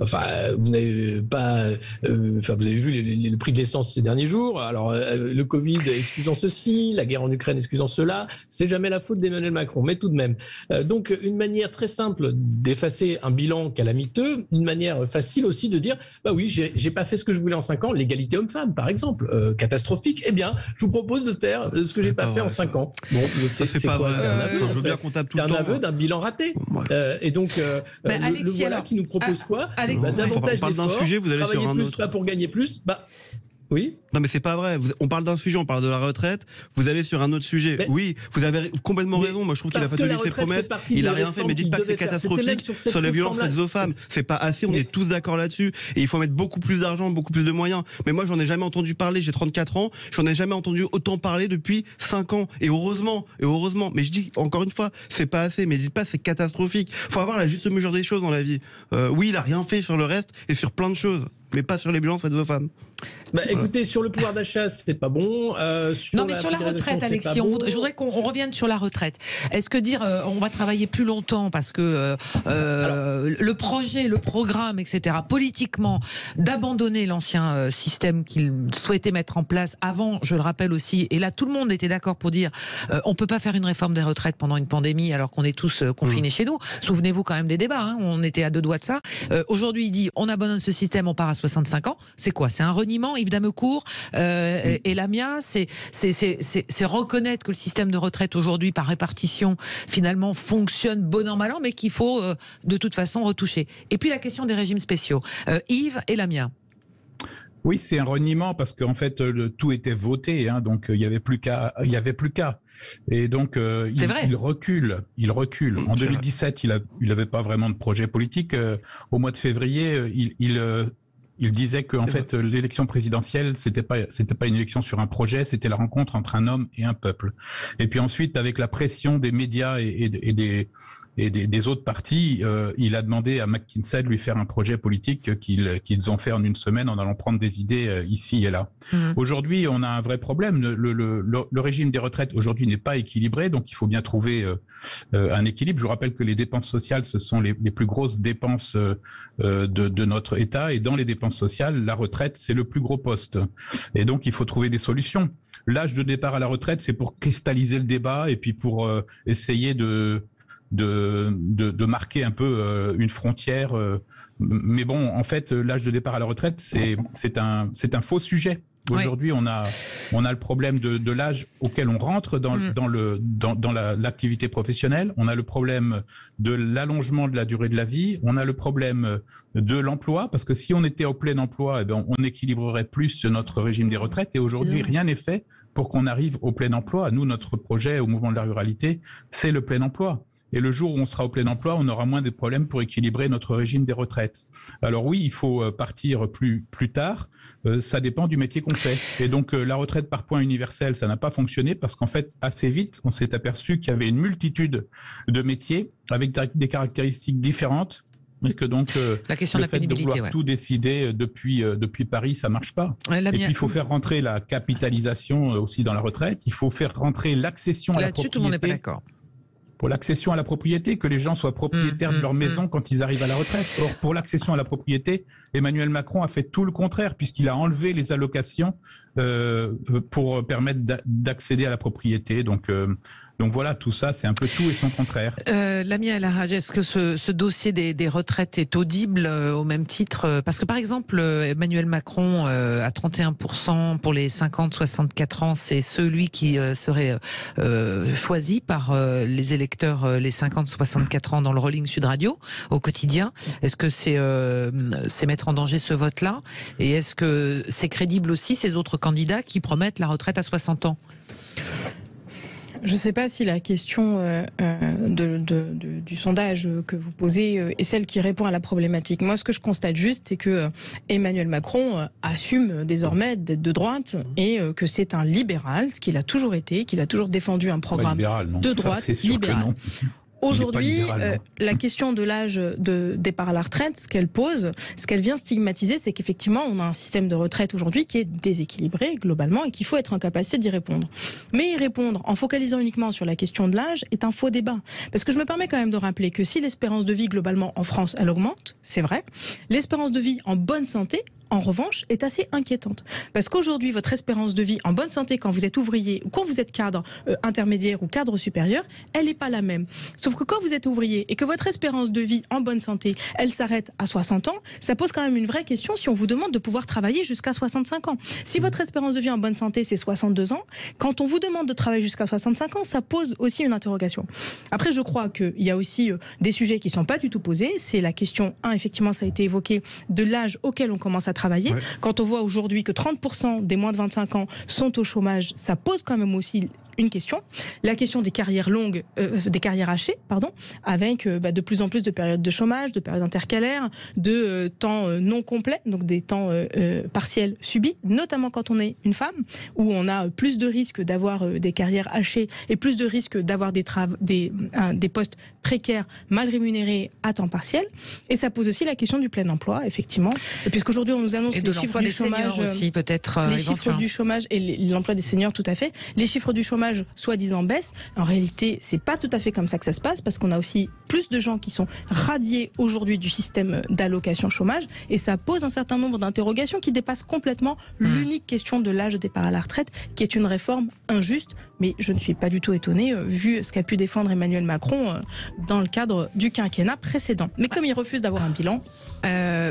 Enfin, vous n'avez pas, vous avez vu le prix de l'essence ces derniers jours. Alors, le Covid excusant ceci, la guerre en Ukraine excusant cela, c'est jamais la faute d'Emmanuel Macron, mais tout de même. Donc, une manière très simple d'effacer un bilan calamiteux, une manière facile aussi de dire, bah oui, j'ai pas fait ce que je voulais en 5 ans, l'égalité homme-femme, par exemple, catastrophique. Eh bien, je vous propose de faire ce que j'ai pas fait en 5 ans. Bon, ça, c'est pas vrai. Je veux bien qu'on tape tout le temps. C'est un aveu d'un bilan raté. Et donc, Alexis, le voilà qui nous propose quoi? Davantage d'efforts, d'un sujet, vous allez sur un plus, autre. pas pour gagner plus. Oui. Non mais c'est pas vrai. On parle d'un sujet, on parle de la retraite. Vous allez sur un autre sujet. Mais oui, vous avez complètement raison. Moi, je trouve qu'il a pas tenu ses promesses. Il a rien fait. Mais dites pas que c'est catastrophique sur les violences faites aux femmes. C'est pas assez. On est tous d'accord là-dessus. Et il faut mettre beaucoup plus d'argent, beaucoup plus de moyens. Mais moi, j'en ai jamais entendu parler. J'ai 34 ans. J'en ai jamais entendu autant parler depuis 5 ans. Et heureusement. Mais je dis encore une fois, c'est pas assez. Mais dites pas c'est catastrophique. Faut avoir la juste mesure des choses dans la vie. Oui, il a rien fait sur le reste et sur plein de choses, mais pas sur les violences faites aux femmes. Écoutez, sur le pouvoir d'achat, c'est pas bon. Non, mais sur la retraite, Alexis, je voudrais qu'on revienne sur la retraite. Est-ce que dire on va travailler plus longtemps parce que le projet, le programme, etc., politiquement, d'abandonner l'ancien système qu'il souhaitait mettre en place avant, je le rappelle aussi, et là tout le monde était d'accord pour dire on peut pas faire une réforme des retraites pendant une pandémie alors qu'on est tous confinés chez nous. Souvenez-vous quand même des débats, on était à 2 doigts de ça. Aujourd'hui, il dit on abandonne ce système, on part à 65 ans. C'est quoi? C'est un reniement? Yves Damecourt et Lamia, c'est reconnaître que le système de retraite aujourd'hui par répartition finalement fonctionne bon an mal an, mais qu'il faut de toute façon retoucher. Et puis la question des régimes spéciaux. Yves et Lamia. Oui, c'est un reniement parce qu'en fait tout était voté, donc il y avait plus qu'à. Et donc il recule. En 2017, il avait pas vraiment de projet politique. Au mois de février, il disait que en fait l'élection présidentielle c'était pas une élection sur un projet, c'était la rencontre entre un homme et un peuple. Et puis ensuite, avec la pression des médias et des autres partis, il a demandé à McKinsey de lui faire un projet politique qu'ils ont fait en une semaine en allant prendre des idées ici et là. Aujourd'hui, on a un vrai problème. Le régime des retraites aujourd'hui n'est pas équilibré, donc il faut bien trouver un équilibre. Je vous rappelle que les dépenses sociales, ce sont les plus grosses dépenses de notre État, et dans les dépenses sociales, la retraite, c'est le plus gros poste. Et donc, il faut trouver des solutions. L'âge de départ à la retraite, c'est pour cristalliser le débat et puis pour essayer de marquer un peu une frontière. Mais bon, en fait, l'âge de départ à la retraite, c'est un faux sujet. Aujourd'hui, on a le problème de l'âge auquel on rentre dans l'activité professionnelle. On a le problème de l'allongement de la durée de la vie. On a le problème de l'emploi, parce que si on était au plein emploi, on équilibrerait plus notre régime des retraites. Et aujourd'hui, rien n'est fait pour qu'on arrive au plein emploi. Nous, notre projet au mouvement de la ruralité, c'est le plein emploi. Et le jour où on sera au plein emploi, on aura moins de problèmes pour équilibrer notre régime des retraites. Alors oui, il faut partir plus tard. Ça dépend du métier qu'on fait. Et donc la retraite par points universel, ça n'a pas fonctionné parce qu'en fait, assez vite, on s'est aperçu qu'il y avait une multitude de métiers avec des caractéristiques différentes. Et que donc, la question le de la fait de pénibilité, vouloir tout décider depuis Paris, ça marche pas. Et puis, il faut faire rentrer la capitalisation aussi dans la retraite. Il faut faire rentrer l'accession à la propriété. Là-dessus, tout le monde n'est pas d'accord. Pour l'accession à la propriété, que les gens soient propriétaires de leur maison quand ils arrivent à la retraite. Or, pour l'accession à la propriété, Emmanuel Macron a fait tout le contraire, puisqu'il a enlevé les allocations pour permettre d'accéder à la propriété. Donc voilà, tout ça, c'est un peu tout et son contraire. Lamia El Harraj, est-ce que ce dossier des retraites est audible au même titre? Parce que par exemple, Emmanuel Macron, à 31% pour les 50-64 ans, c'est celui qui serait choisi par les électeurs, les 50-64 ans dans le Rolling Sud Radio, au quotidien. Est-ce que c'est mettre en danger ce vote-là? Et est-ce que c'est crédible aussi, ces autres candidats qui promettent la retraite à 60 ans? Je ne sais pas si la question du sondage que vous posez est celle qui répond à la problématique. Moi, ce que je constate juste, c'est que Emmanuel Macron assume désormais d'être de droite et que c'est un libéral, ce qu'il a toujours été, qu'il a toujours défendu un programme de droite libéral. Aujourd'hui, la question de l'âge de départ à la retraite, ce qu'elle pose, ce qu'elle vient stigmatiser, c'est qu'effectivement, on a un système de retraite aujourd'hui qui est déséquilibré globalement et qu'il faut être en capacité d'y répondre. Mais y répondre en focalisant uniquement sur la question de l'âge est un faux débat. Parce que je me permets quand même de rappeler que si l'espérance de vie globalement en France, elle augmente, c'est vrai, l'espérance de vie en bonne santé, en revanche, est assez inquiétante. Parce qu'aujourd'hui, votre espérance de vie en bonne santé quand vous êtes ouvrier ou quand vous êtes cadre intermédiaire ou cadre supérieur, elle n'est pas la même. Sauf que quand vous êtes ouvrier et que votre espérance de vie en bonne santé, elle s'arrête à 60 ans, ça pose quand même une vraie question si on vous demande de pouvoir travailler jusqu'à 65 ans. Si votre espérance de vie en bonne santé, c'est 62 ans, quand on vous demande de travailler jusqu'à 65 ans, ça pose aussi une interrogation. Après, je crois qu'il y a aussi des sujets qui ne sont pas du tout posés. C'est la question, effectivement, ça a été évoqué, de l'âge auquel on commence à travailler. Ouais. Quand on voit aujourd'hui que 30% des moins de 25 ans sont au chômage, ça pose quand même aussi une question. La question des carrières longues, des carrières hachées, pardon, avec de plus en plus de périodes de chômage, de périodes intercalaires, de temps non complets, donc des temps partiels subis, notamment quand on est une femme, où on a plus de risques d'avoir des carrières hachées et plus de risques d'avoir des postes précaires, mal rémunérés à temps partiel. Et ça pose aussi la question du plein emploi, effectivement, puisqu'aujourd'hui on nous annonce les chiffres du chômage aussi, peut-être les chiffres du chômage et l'emploi des seniors, tout à fait. Les chiffres du chômage soi-disant baisse. En réalité, c'est pas tout à fait comme ça que ça se passe, parce qu'on a aussi plus de gens qui sont radiés aujourd'hui du système d'allocation chômage, et ça pose un certain nombre d'interrogations qui dépassent complètement l'unique question de l'âge de départ à la retraite, qui est une réforme injuste. Mais je ne suis pas du tout étonnée, vu ce qu'a pu défendre Emmanuel Macron dans le cadre du quinquennat précédent. Mais comme il refuse d'avoir un bilan...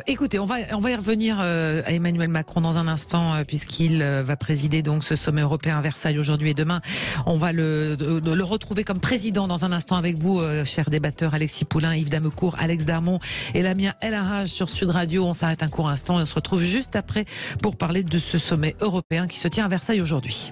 écoutez, on va y revenir à Emmanuel Macron dans un instant, puisqu'il va présider donc ce sommet européen à Versailles aujourd'hui et demain. On va le retrouver comme président dans un instant avec vous, chers débatteurs, Alexis Poulain, Yves Damecourt, Alex Darmon et Lamia El Harraj sur Sud Radio. On s'arrête un court instant et on se retrouve juste après pour parler de ce sommet européen qui se tient à Versailles aujourd'hui.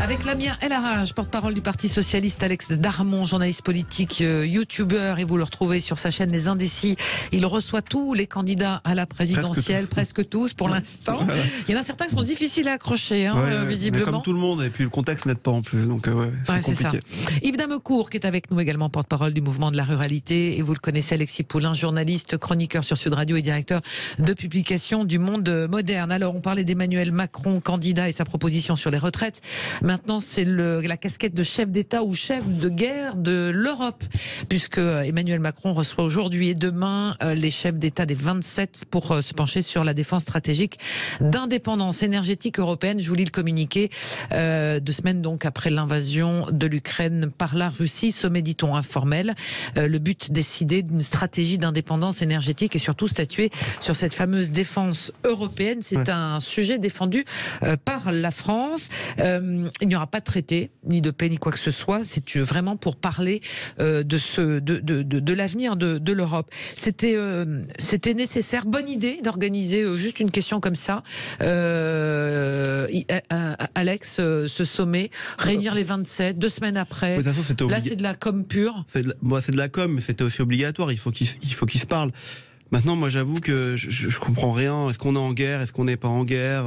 Avec Lamia El Harraj, porte-parole du Parti Socialiste, Alex Darmon, journaliste politique, youtubeur, et vous le retrouvez sur sa chaîne Les Indécis. Il reçoit tous les candidats à la présidentielle, presque tous pour l'instant. Voilà. Il y en a certains qui sont difficiles à accrocher, visiblement. Mais comme tout le monde, et puis le contexte n'aide pas en plus, donc c'est compliqué. Yves Damecourt, qui est avec nous également, porte-parole du mouvement de la ruralité, et vous le connaissez, Alexis Poulain, journaliste, chroniqueur sur Sud Radio et directeur de publication du Monde Moderne. Alors, on parlait d'Emmanuel Macron, candidat, et sa proposition sur les retraites. Maintenant, c'est la casquette de chef d'État ou chef de guerre de l'Europe, puisque Emmanuel Macron reçoit aujourd'hui et demain les chefs d'État des 27 pour se pencher sur la défense stratégique d'indépendance énergétique européenne. Je vous lis le communiqué 2 semaines donc après l'invasion de l'Ukraine par la Russie, sommet dit-on informel. Le but, décider d'une stratégie d'indépendance énergétique et surtout statuer sur cette fameuse défense européenne. C'est un sujet défendu par la France. il n'y aura pas de traité, ni de paix, ni quoi que ce soit. C'est vraiment pour parler de l'avenir de l'Europe. C'était nécessaire, bonne idée d'organiser juste une question comme ça. Alex, ce sommet, réunir les 27, 2 semaines après. De toute façon, là, c'est de la com pure. C'est de la com, mais c'était aussi obligatoire. Il faut qu'ils se parlent. Maintenant, moi, j'avoue que je comprends rien. Est-ce qu'on est en guerre? Est-ce qu'on n'est pas en guerre?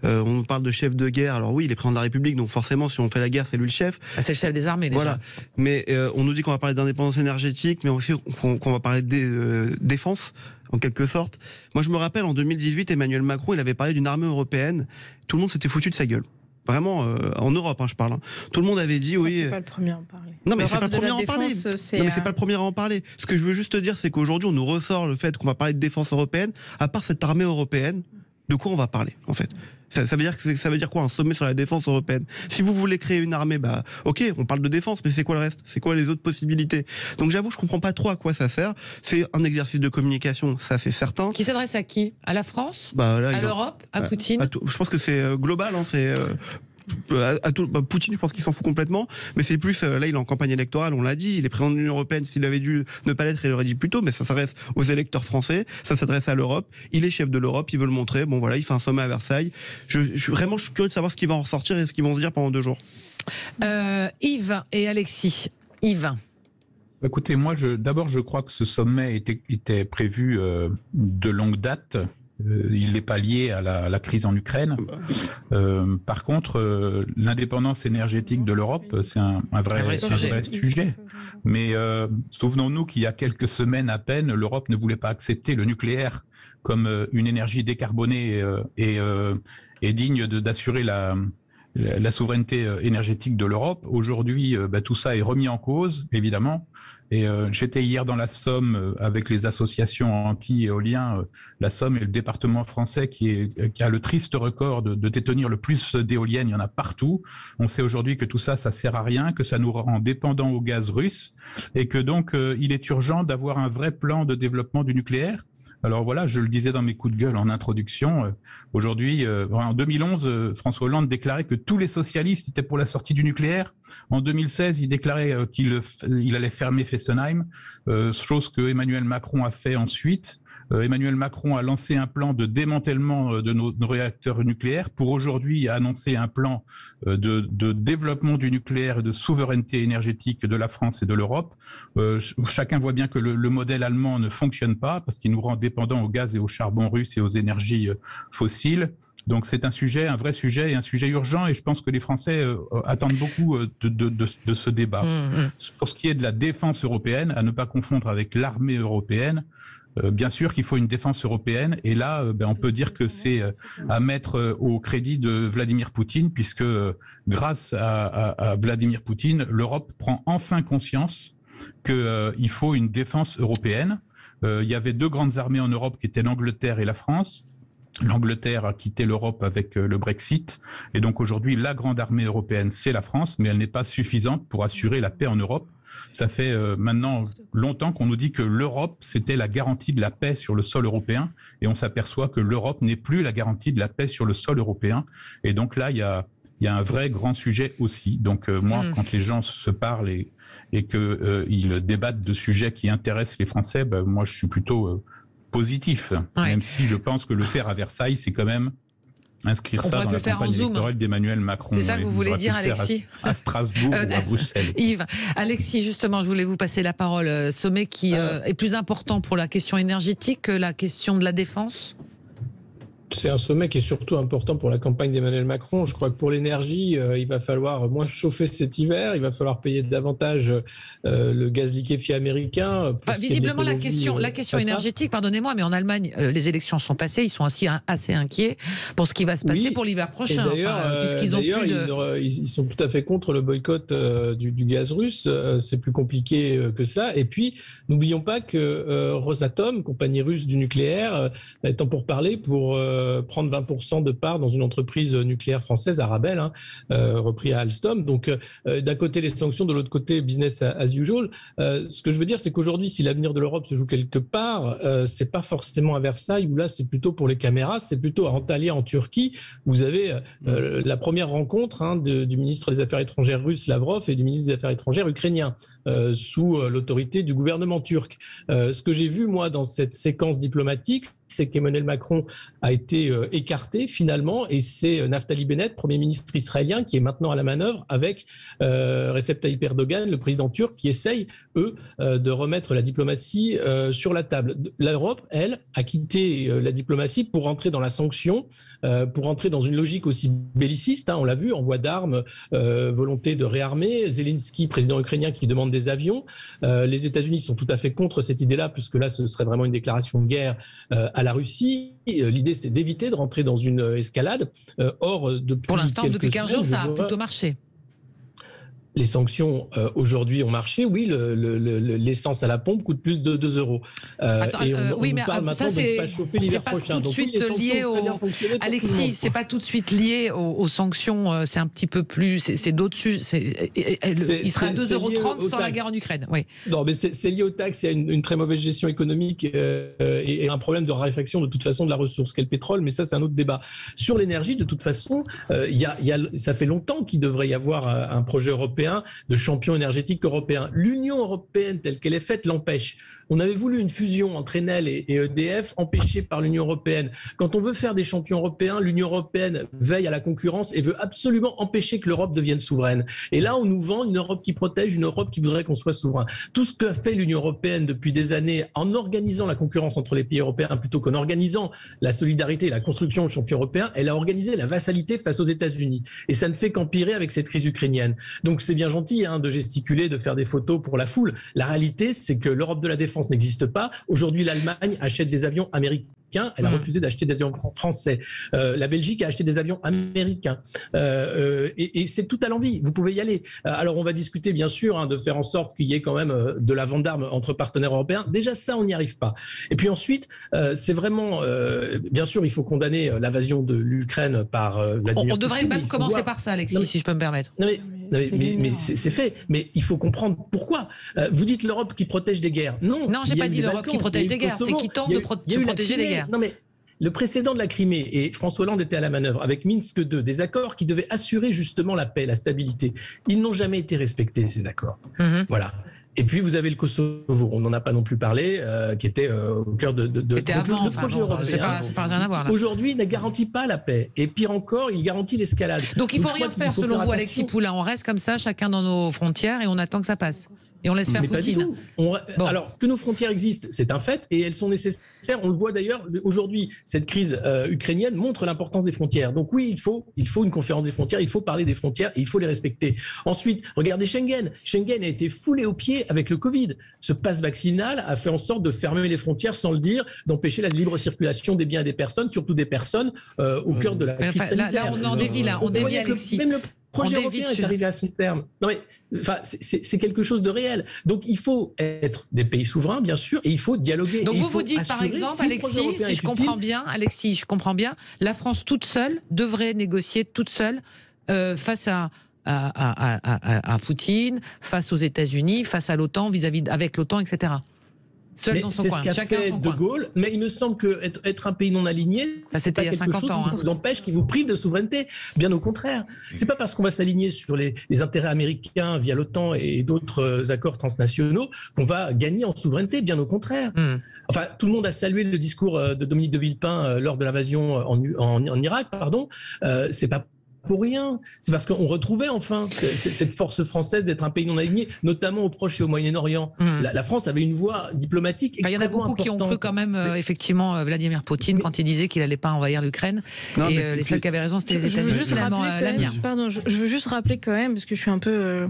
On nous parle de chef de guerre. Alors oui, il est président de la République, donc forcément, si on fait la guerre, c'est lui le chef. C'est le chef des armées, déjà. Voilà. Mais on nous dit qu'on va parler d'indépendance énergétique, mais aussi qu'on va parler de défense, en quelque sorte. Moi, je me rappelle, en 2018, Emmanuel Macron, il avait parlé d'une armée européenne. Tout le monde s'était foutu de sa gueule. Vraiment, en Europe, je parle. Tout le monde avait dit oui. C'est pas le premier à en parler. Non, mais c'est pas le premier à en parler. Non, mais c'est pas le premier à en parler. Ce que je veux juste te dire, c'est qu'aujourd'hui, on nous ressort le fait qu'on va parler de défense européenne. À part cette armée européenne, de quoi on va parler, en fait? Ça veut dire quoi, un sommet sur la défense européenne? Si vous voulez créer une armée, ok, on parle de défense, mais c'est quoi le reste? C'est quoi les autres possibilités? Donc j'avoue, je comprends pas trop à quoi ça sert. C'est un exercice de communication, ça c'est certain. Qui s'adresse à qui? À la France? Là, à l'Europe? À Poutine? Je pense que c'est global, c'est... Poutine, je pense qu'il s'en fout complètement, mais c'est plus là, il est en campagne électorale, on l'a dit, il est président de l'Union européenne. S'il avait dû ne pas l'être, il l'aurait dit plus tôt, mais ça s'adresse aux électeurs français, ça s'adresse à l'Europe. Il est chef de l'Europe, il veut le montrer. Bon voilà, il fait un sommet à Versailles. Je suis curieux de savoir ce qui va en ressortir et ce qu'ils vont se dire pendant 2 jours. Yves et Alexis. Yves. Écoutez, moi, d'abord, je crois que ce sommet était prévu de longue date. Il n'est pas lié à la crise en Ukraine. Par contre, l'indépendance énergétique de l'Europe, c'est un vrai sujet. Mais souvenons-nous qu'il y a quelques semaines à peine, l'Europe ne voulait pas accepter le nucléaire comme une énergie décarbonée et digne d'assurer la souveraineté énergétique de l'Europe. Aujourd'hui, tout ça est remis en cause, évidemment. Et j'étais hier dans la Somme avec les associations anti-éoliens. La Somme est le département français qui a le triste record de détenir le plus d'éoliennes. Il y en a partout. On sait aujourd'hui que tout ça sert à rien, que ça nous rend dépendants au gaz russe et que donc il est urgent d'avoir un vrai plan de développement du nucléaire. Alors voilà, je le disais dans mes coups de gueule en introduction. Aujourd'hui, en 2011, François Hollande déclarait que tous les socialistes étaient pour la sortie du nucléaire. En 2016, il déclarait qu'il allait fermer Fessenheim, chose que Emmanuel Macron a fait ensuite. Emmanuel Macron a lancé un plan de démantèlement de nos réacteurs nucléaires pour aujourd'hui annoncer un plan de développement du nucléaire et de souveraineté énergétique de la France et de l'Europe. Chacun voit bien que le modèle allemand ne fonctionne pas parce qu'il nous rend dépendants au gaz et au charbon russe et aux énergies fossiles. Donc c'est un vrai sujet et un sujet urgent et je pense que les Français attendent beaucoup de ce débat. Pour ce qui est de la défense européenne, à ne pas confondre avec l'armée européenne, bien sûr qu'il faut une défense européenne et là on peut dire que c'est à mettre au crédit de Vladimir Poutine puisque grâce à Vladimir Poutine, l'Europe prend enfin conscience qu'il faut une défense européenne. Il y avait 2 grandes armées en Europe qui étaient l'Angleterre et la France. L'Angleterre a quitté l'Europe avec le Brexit et donc aujourd'hui la grande armée européenne c'est la France mais elle n'est pas suffisante pour assurer la paix en Europe. Ça fait maintenant longtemps qu'on nous dit que l'Europe, c'était la garantie de la paix sur le sol européen. Et on s'aperçoit que l'Europe n'est plus la garantie de la paix sur le sol européen. Et donc là, il y a un vrai grand sujet aussi. Donc moi, quand les gens se parlent et qu'ils débattent de sujets qui intéressent les Français, moi, je suis plutôt positif. Même si je pense que le faire à Versailles, c'est quand même... inscrire ça dans la campagne électorale d'Emmanuel Macron. C'est ça que vous voulez dire, Alexis? À Strasbourg ou à Bruxelles. Yves, Alexis, justement, je voulais vous passer la parole. Sommet qui est plus important pour la question énergétique que la question de la défense? C'est un sommet qui est surtout important pour la campagne d'Emmanuel Macron. Je crois que pour l'énergie, il va falloir moins chauffer cet hiver, il va falloir payer davantage le gaz liquéfié américain. Visiblement, la question énergétique, pardonnez-moi, mais en Allemagne, les élections sont passées, ils sont assez inquiets pour ce qui va se passer pour l'hiver prochain. Puisqu'ils ont ils sont tout à fait contre le boycott du gaz russe. C'est plus compliqué que cela. Et puis, n'oublions pas que Rosatom, compagnie russe du nucléaire, est en pourparlers pour prendre 20% de part dans une entreprise nucléaire française, Arabelle, repris à Alstom. Donc, d'un côté, les sanctions, de l'autre côté, business as usual. Ce que je veux dire, c'est qu'aujourd'hui, si l'avenir de l'Europe se joue quelque part, c'est pas forcément à Versailles, où là, c'est plutôt pour les caméras, c'est plutôt à Antalya, en Turquie. Vous avez la première rencontre du ministre des Affaires étrangères russe, Lavrov, et du ministre des Affaires étrangères ukrainien, sous l'autorité du gouvernement turc. Ce que j'ai vu, moi, dans cette séquence diplomatique, c'est qu'Emmanuel Macron a été écarté finalement, et c'est Naftali Bennett, Premier ministre israélien, qui est maintenant à la manœuvre avec Recep Tayyip Erdogan, le président turc, qui essayent, eux, de remettre la diplomatie sur la table. L'Europe, elle, a quitté la diplomatie pour entrer dans la sanction, pour entrer dans une logique aussi belliciste, on l'a vu, envoi d'armes, volonté de réarmer, Zelensky, président ukrainien, qui demande des avions. Les États-Unis sont tout à fait contre cette idée-là, puisque là, ce serait vraiment une déclaration de guerre à la Russie. L'idée, c'est d'éviter de rentrer dans une escalade. Or, pour l'instant, depuis 15 jours, ça a plutôt marché. Les sanctions aujourd'hui ont marché. Oui, l'essence à la pompe coûte plus de 2 euros. Oui, mais ça, c'est pas tout de suite lié au. Alexis, c'est pas tout de suite lié aux sanctions. C'est un petit peu plus. C'est d'autres sujets. Il sera 2,30 € sans la guerre en Ukraine. Oui. Non, mais c'est lié aux taxes. Il y a une très mauvaise gestion économique et un problème de raréfaction de toute façon de la ressource qu'est le pétrole. Mais ça, c'est un autre débat. Sur l'énergie, de toute façon, ça fait longtemps qu'il devrait y avoir un projet européen de champion énergétique européen. L'Union européenne telle qu'elle est faite l'empêche. On avait voulu une fusion entre Enel et EDF, empêchée par l'Union européenne. Quand on veut faire des champions européens, l'Union européenne veille à la concurrence et veut absolument empêcher que l'Europe devienne souveraine. Et là, on nous vend une Europe qui protège, une Europe qui voudrait qu'on soit souverain. Tout ce qu'a fait l'Union européenne depuis des années en organisant la concurrence entre les pays européens plutôt qu'en organisant la solidarité et la construction de champions européens, elle a organisé la vassalité face aux États-Unis. Et ça ne fait qu'empirer avec cette crise ukrainienne. Donc c'est bien gentil de gesticuler, de faire des photos pour la foule. La réalité, c'est que l'Europe de la défense n'existe pas. Aujourd'hui, l'Allemagne achète des avions américains. Elle a refusé d'acheter des avions français. La Belgique a acheté des avions américains. Et c'est tout à l'envie. Vous pouvez y aller. Alors, on va discuter, bien sûr, de faire en sorte qu'il y ait quand même de la vente d'armes entre partenaires européens. Déjà, ça, on n'y arrive pas. Et puis ensuite, c'est vraiment... bien sûr, il faut condamner l'invasion de l'Ukraine par Vladimir Poutine. On devrait même commencer par ça, Alexis, si je peux me permettre. Mais c'est fait. Mais il faut comprendre pourquoi. Vous dites l'Europe qui protège des guerres. Non, j'ai pas dit l'Europe qui protège des guerres. C'est qui tente de protéger des guerres. Non, mais le précédent de la Crimée, et François Hollande était à la manœuvre, avec Minsk II, des accords qui devaient assurer justement la paix, la stabilité. Ils n'ont jamais été respectés, ces accords. Voilà. Et puis vous avez le Kosovo, on n'en a pas non plus parlé, qui était au cœur de avant, le projet européen. C'est pas rien à voir là. Aujourd'hui, il ne garantit pas la paix. Et pire encore, il garantit l'escalade. Donc il ne faut rien faire selon vous, Alexis Poulain. On reste comme ça, chacun dans nos frontières, et on attend que ça passe. Et on laisse faire Poutine. Alors, que nos frontières existent, c'est un fait, et elles sont nécessaires. On le voit d'ailleurs, aujourd'hui, cette crise ukrainienne montre l'importance des frontières. Donc oui, il faut une conférence des frontières, il faut parler des frontières, et il faut les respecter. Ensuite, regardez Schengen. Schengen a été foulé aux pieds avec le Covid. Ce passe vaccinal a fait en sorte de fermer les frontières sans le dire, d'empêcher la libre circulation des biens et des personnes, surtout des personnes au cœur de la crise sanitaire. Là, on en dévie, Alexis. Même le projet européen est arrivé à son terme. Non mais, c'est quelque chose de réel. Donc il faut être des pays souverains, bien sûr, et il faut dialoguer. Donc vous dites par exemple, Alexis, si je comprends bien, la France toute seule devrait négocier toute seule face à Poutine, face aux États-Unis, face à l'OTAN, avec l'OTAN, etc. Seul dans son coin, chacun fait De Gaulle, mais il me semble qu'être un pays non aligné, c'est pas quelque chose qui vous empêche, qui vous prive de souveraineté. Bien au contraire. C'est pas parce qu'on va s'aligner sur les intérêts américains via l'OTAN et d'autres accords transnationaux qu'on va gagner en souveraineté. Bien au contraire. Enfin, tout le monde a salué le discours de Dominique de Villepin lors de l'invasion en Irak. C'est pas pour rien. C'est parce qu'on retrouvait enfin cette force française d'être un pays non aligné, notamment au Proche et au Moyen-Orient. La France avait une voix diplomatique extrêmement importante. Il y en a beaucoup qui ont cru quand même, effectivement, Vladimir Poutine quand il disait qu'il n'allait pas envahir l'Ukraine. Et les seuls qui avaient raison, c'était les États-Unis. Je veux juste rappeler quand même, parce que je suis un peu...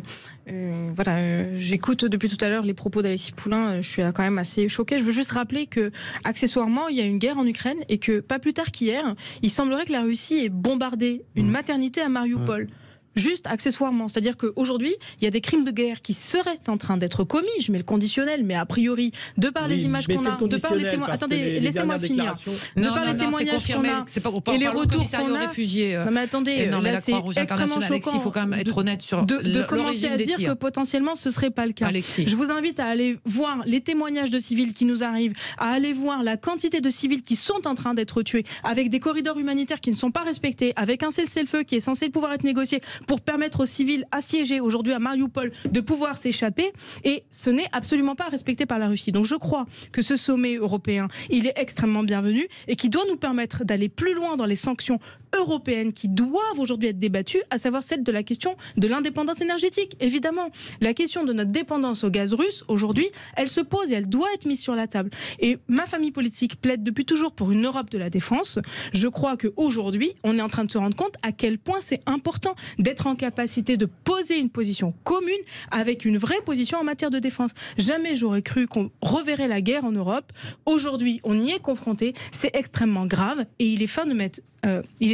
j'écoute depuis tout à l'heure les propos d'Alexis Poulain, je suis quand même assez choquée. Je veux juste rappeler que, accessoirement, il y a une guerre en Ukraine et que, pas plus tard qu'hier, il semblerait que la Russie ait bombardé une maternité à Mariupol. juste accessoirement. C'est-à-dire qu'aujourd'hui, il y a des crimes de guerre qui seraient en train d'être commis, je mets le conditionnel, mais a priori, de par les images qu'on a, de par les témoignages... Attendez, laissez-moi finir. De par les témoignages qu'on a, et les retours qu'on a... réfugiés. Non mais attendez, là c'est extrêmement choquant. Il faut quand même être honnête sur de commencer à dire que potentiellement ce serait pas le cas. Alexis. Je vous invite à aller voir les témoignages de civils qui nous arrivent, à aller voir la quantité de civils qui sont en train d'être tués, avec des corridors humanitaires qui ne sont pas respectés, avec un cessez-le-feu qui est censé pouvoir être négocié pour permettre aux civils assiégés aujourd'hui à Mariupol de pouvoir s'échapper, et ce n'est absolument pas respecté par la Russie. Donc je crois que ce sommet européen, il est extrêmement bienvenu et qui doit nous permettre d'aller plus loin dans les sanctions européennes qui doivent aujourd'hui être débattues, à savoir celle de la question de l'indépendance énergétique. Évidemment, la question de notre dépendance au gaz russe, aujourd'hui, elle se pose et elle doit être mise sur la table. Et ma famille politique plaide depuis toujours pour une Europe de la défense. Je crois qu'aujourd'hui, on est en train de se rendre compte à quel point c'est important d'être en capacité de poser une position commune avec une vraie position en matière de défense. Jamais j'aurais cru qu'on reverrait la guerre en Europe. Aujourd'hui, on y est confronté. C'est extrêmement grave et il est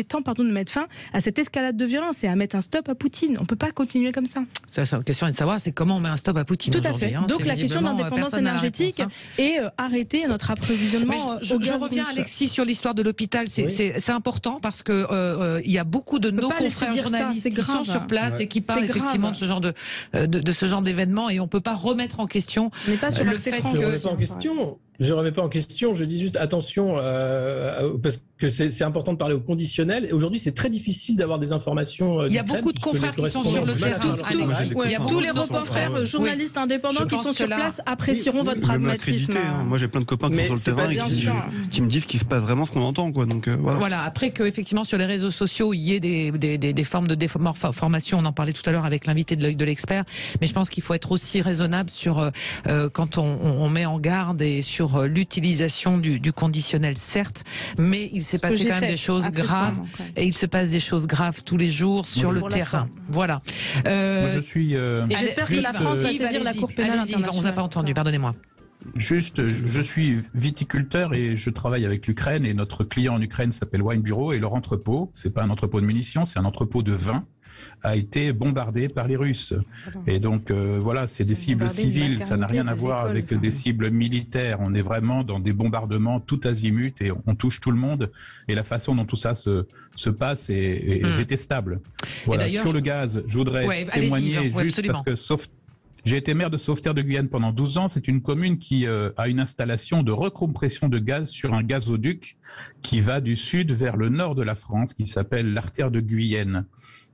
temps de mettre fin à cette escalade de violence et à mettre un stop à Poutine. On ne peut pas continuer comme ça. La question est de savoir c'est comment on met un stop à Poutine. Tout à fait. Donc la question de l'indépendance énergétique et arrêter notre approvisionnement au gaz. Je reviens, Alexis, sur l'histoire de l'hôpital. C'est important parce que il y a beaucoup de nos confrères journalistes qui sont sur place et qui parlent effectivement de ce genre d'événements, et on ne peut pas remettre en question le fait que... Je ne remets pas en question, je dis juste attention, parce que c'est important de parler au conditionnel. Et aujourd'hui, c'est très difficile d'avoir des informations. Il y a beaucoup de confrères qui sont sur le terrain. Tous les confrères journalistes indépendants qui sont sur place apprécieront votre pragmatisme. Moi, j'ai plein de copains qui sont sur le terrain et qui me disent qu'il se passe vraiment ce qu'on entend. Donc, voilà. Après qu'effectivement, sur les réseaux sociaux, il y ait des formes de déformation. On en parlait tout à l'heure avec l'invité de l'expert. Mais je pense qu'il faut être aussi raisonnable sur quand on met en garde et sur l'utilisation du conditionnel, certes, mais il s'est passé quand même des choses graves, et il se passe des choses graves tous les jours sur le terrain. Voilà. Moi, je suis. Et j'espère que la France va saisir la Cour pénale internationale. On vous a pas entendu, pardonnez-moi. Juste, je suis viticulteur et je travaille avec l'Ukraine, et notre client en Ukraine s'appelle Wine Bureau, et leur entrepôt, c'est pas un entrepôt de munitions, c'est un entrepôt de vin, a été bombardé par les Russes. Et donc voilà, c'est des cibles civiles, ça n'a rien à voir avec des cibles militaires. On est vraiment dans des bombardements tout azimut et on touche tout le monde. Et la façon dont tout ça se passe est détestable. Voilà. Sur le gaz, je voudrais témoigner juste parce que j'ai été maire de Sauveterre de Guyane pendant 12 ans. C'est une commune qui a une installation de recompression de gaz sur un gazoduc qui va du sud vers le nord de la France, qui s'appelle l'artère de Guyenne.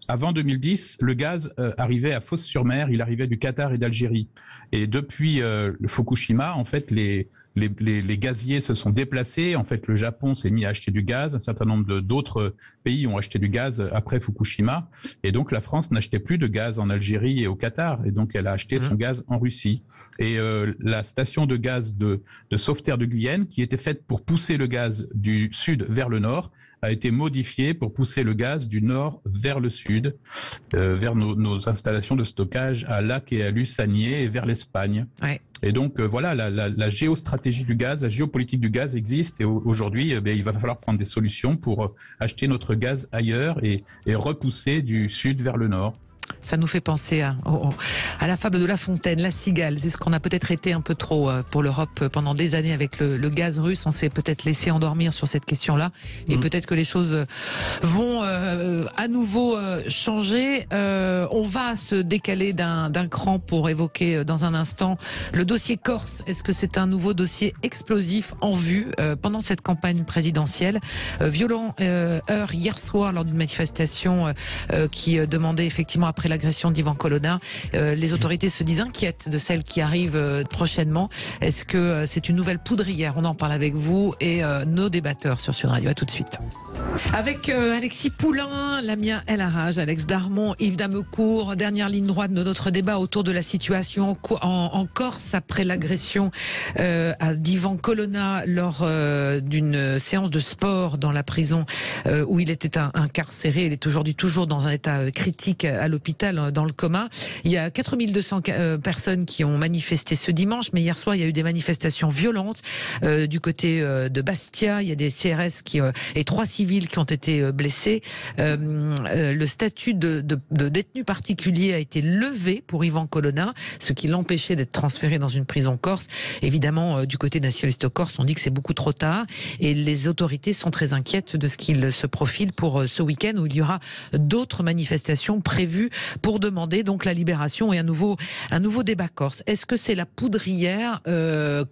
Avant 2010, le gaz arrivait à Fos-sur-Mer, il arrivait du Qatar et d'Algérie. Et depuis le Fukushima, en fait, les gaziers se sont déplacés. En fait, le Japon s'est mis à acheter du gaz. Un certain nombre d'autres pays ont acheté du gaz après Fukushima. Et donc, la France n'achetait plus de gaz en Algérie et au Qatar. Et donc, elle a acheté son gaz en Russie. Et la station de gaz de Sauveterre de Guyenne, qui était faite pour pousser le gaz du sud vers le nord, a été modifié pour pousser le gaz du nord vers le sud, vers nos installations de stockage à Lac et à Lussanier et vers l'Espagne. Ouais. Et donc voilà, la géostratégie du gaz, la géopolitique du gaz existe, et aujourd'hui, il va falloir prendre des solutions pour acheter notre gaz ailleurs et repousser du sud vers le nord. Ça nous fait penser à la fable de La Fontaine, la cigale. C'est ce qu'on a peut-être été un peu trop pour l'Europe pendant des années avec le gaz russe. On s'est peut-être laissé endormir sur cette question-là. Et peut-être que les choses vont à nouveau changer. On va se décaler d'un cran pour évoquer dans un instant le dossier Corse. Est-ce que c'est un nouveau dossier explosif en vue pendant cette campagne présidentielle? Violent heure hier soir lors d'une manifestation qui demandait effectivement, après l'agression d'Ivan Colonna, les autorités se disent inquiètes de celle qui arrive prochainement. Est-ce que c'est une nouvelle poudrière? On en parle avec vous et nos débatteurs sur Sud Radio. À tout de suite. Avec Alexis Poulain, Lamia El Harraj, Alex Darmon, Yves Damecourt, dernière ligne droite de notre débat autour de la situation en Corse après l'agression d'Ivan Colonna lors d'une séance de sport dans la prison où il était incarcéré. Il est aujourd'hui toujours dans un état critique à l'hôpital. l'hôpital dans le coma. Il y a 4200 personnes qui ont manifesté ce dimanche, mais hier soir, il y a eu des manifestations violentes du côté de Bastia. Il y a des CRS et 3 civils qui ont été blessés. Le statut de détenu particulier a été levé pour Yvan Colonna, ce qui l'empêchait d'être transféré dans une prison corse. Évidemment, du côté nationaliste corse, on dit que c'est beaucoup trop tard et les autorités sont très inquiètes de ce qu'il se profile pour ce week-end où il y aura d'autres manifestations prévues pour demander donc la libération et un nouveau débat corse. Est-ce que c'est la poudrière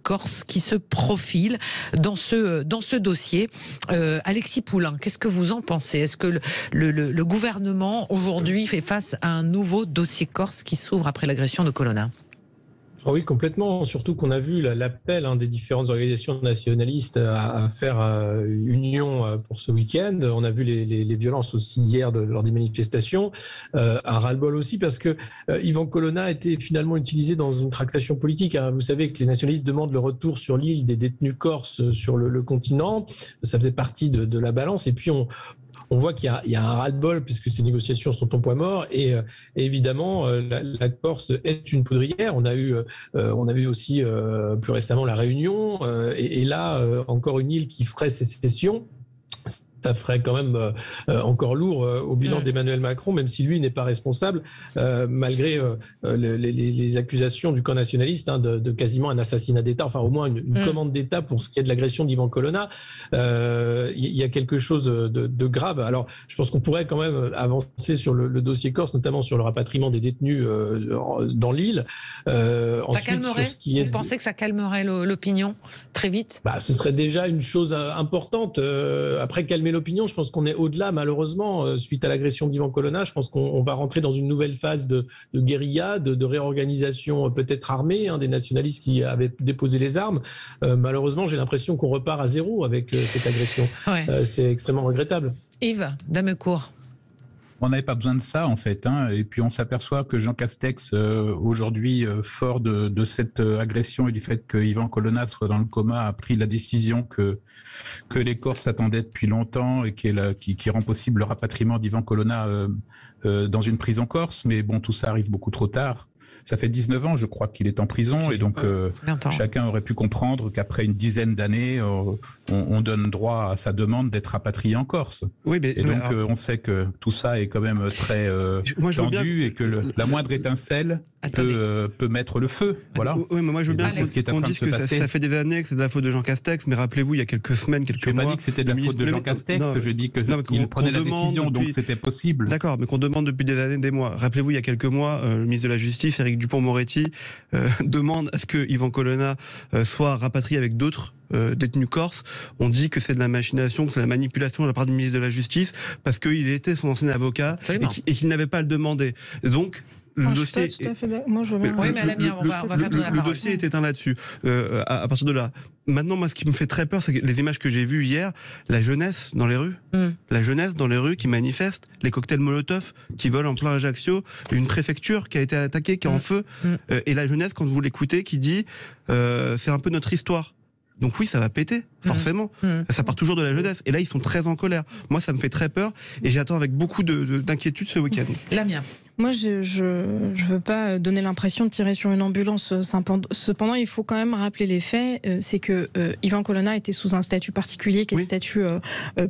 corse qui se profile dans ce dossier? Alexis Poulain, qu'est-ce que vous en pensez? Est-ce que le gouvernement aujourd'hui fait face à un nouveau dossier corse qui s'ouvre après l'agression de Colonna? Oui, complètement. Surtout qu'on a vu l'appel des différentes organisations nationalistes à faire union pour ce week-end. On a vu les violences aussi hier lors des manifestations. Un ras-le-bol aussi parce que Yvan Colonna a été finalement utilisé dans une tractation politique. Vous savez que les nationalistes demandent le retour sur l'île des détenus corses sur le continent. Ça faisait partie de la balance. Et puis on voit qu'il y a un ras-le-bol puisque ces négociations sont au point mort et évidemment la Corse est une poudrière. On a vu aussi plus récemment la Réunion et là encore une île qui ferait sécession. Ça ferait quand même encore lourd au bilan d'Emmanuel Macron, même si lui n'est pas responsable, malgré les accusations du camp nationaliste de quasiment un assassinat d'État, enfin au moins une commande d'État pour ce qui est de l'agression d'Yvan Colonna. Il y a quelque chose de grave. Alors, je pense qu'on pourrait quand même avancer sur le dossier corse, notamment sur le rapatriement des détenus dans l'île. Ça calmerait. Vous pensez que ça calmerait l'opinion très vite? Ce serait déjà une chose importante. Après, calmer l'opinion, je pense qu'on est au-delà, malheureusement, suite à l'agression d'Yvan Colonna. Je pense qu'on va rentrer dans une nouvelle phase de guérilla, de réorganisation peut-être armée, des nationalistes qui avaient déposé les armes. Malheureusement, j'ai l'impression qu'on repart à zéro avec cette agression. Ouais. C'est extrêmement regrettable. Yves Damecourt. On n'avait pas besoin de ça, en fait. Et puis, on s'aperçoit que Jean Castex, aujourd'hui, fort de cette agression et du fait que Yvan Colonna soit dans le coma, a pris la décision que les Corses attendaient depuis longtemps et qui rend possible le rapatriement d'Yvan Colonna dans une prison corse. Mais bon, tout ça arrive beaucoup trop tard. Ça fait 19 ans, je crois, qu'il est en prison. Et donc, chacun aurait pu comprendre qu'après une dizaine d'années, on donne droit à sa demande d'être rapatrié en Corse. Oui, mais, et donc, on sait que tout ça est quand même très tendu et que la moindre étincelle peut mettre le feu. Voilà. Oui, mais moi, je veux bien qu'on dise que ça fait des années que c'est de la faute de Jean Castex, mais rappelez-vous, il y a quelques semaines, quelques mois... Je n'ai pas dit que c'était de la faute de Jean Castex, je dis qu'il prenait la décision, donc c'était possible. D'accord, mais qu'on demande depuis des années, des mois. Rappelez-vous, il y a quelques mois, le ministre de la Justice, Éric Dupond-Moretti, demande à ce que Yvan Colonna soit rapatrié avec d'autres détenus corses. On dit que c'est de la machination, que c'est de la manipulation de la part du ministre de la Justice, parce qu'il était son ancien avocat et qu'il n'avait pas à le demander. Donc, le dossier. Le dossier est éteint là-dessus. À partir de là. Maintenant, moi, ce qui me fait très peur, c'est que les images que j'ai vues hier, la jeunesse dans les rues, qui manifeste, les cocktails Molotov qui volent en plein Ajaccio, une préfecture qui a été attaquée, qui est en feu, et la jeunesse, quand vous l'écoutez, qui dit c'est un peu notre histoire. Donc oui, ça va péter, forcément. Ça part toujours de la jeunesse. Et là, ils sont très en colère. Moi, ça me fait très peur et j'attends avec beaucoup d'inquiétude ce week-end. La mienne. Moi, je veux pas donner l'impression de tirer sur une ambulance. Cependant, il faut quand même rappeler les faits. C'est que Yvan Colonna était sous un statut particulier, qui est le statut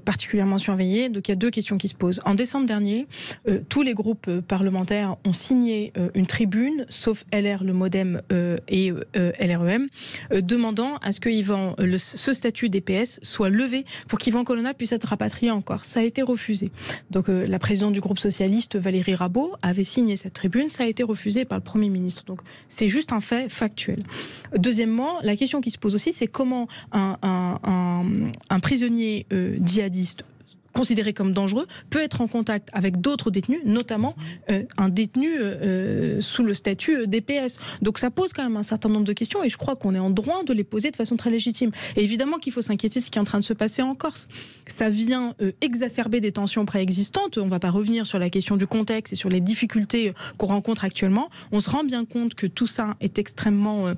particulièrement surveillé. Donc, il y a deux questions qui se posent. En décembre dernier, tous les groupes parlementaires ont signé une tribune, sauf LR, le MoDem et LREM, demandant à ce que ce statut DPS soit levé pour qu'Yvan Colonna puisse être rapatrié en Corse. Ça a été refusé. Donc, la présidente du groupe socialiste, Valérie Rabault, avait signé cette tribune, ça a été refusé par le Premier ministre. Donc c'est juste un fait factuel. Deuxièmement, la question qui se pose aussi, c'est comment un prisonnier djihadiste considéré comme dangereux peut être en contact avec d'autres détenus, notamment un détenu sous le statut DPS. Donc ça pose quand même un certain nombre de questions et je crois qu'on est en droit de les poser de façon très légitime. Et évidemment qu'il faut s'inquiéter de ce qui est en train de se passer en Corse. Ça vient exacerber des tensions préexistantes. On ne va pas revenir sur la question du contexte et sur les difficultés qu'on rencontre actuellement. On se rend bien compte que tout ça est extrêmement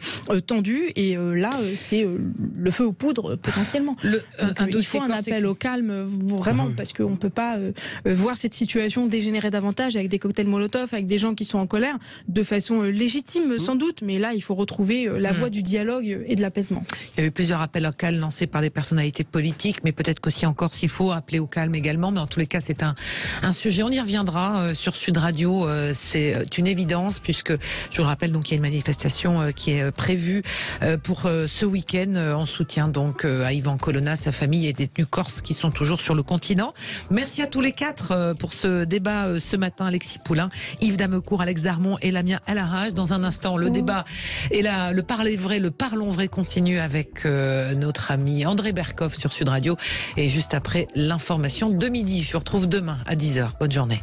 tendu et là c'est le feu aux poudres potentiellement. Il faut un appel au calme vraiment violente, parce qu'on ne peut pas voir cette situation dégénérer davantage avec des cocktails Molotov, avec des gens qui sont en colère, de façon légitime sans doute, mais là il faut retrouver la voie du dialogue et de l'apaisement. Il y a eu plusieurs appels au calme lancés par des personnalités politiques, mais peut-être qu'aussi encore s'il faut appeler au calme également, mais en tous les cas c'est un sujet, on y reviendra sur Sud Radio, c'est une évidence, puisque je vous le rappelle, donc il y a une manifestation qui est prévue pour ce week-end en soutien donc à Yvan Colonna, sa famille et détenus corses qui sont toujours sur le continent. Merci à tous les quatre pour ce débat ce matin. Alexis Poulain, Yves Damecourt, Alex Darmon et Lamia El-Harraj. Dans un instant, le débat et le parler vrai, le parlons vrai continue avec notre ami André Berkoff sur Sud Radio. Et juste après l'information de midi. Je vous retrouve demain à 10h. Bonne journée.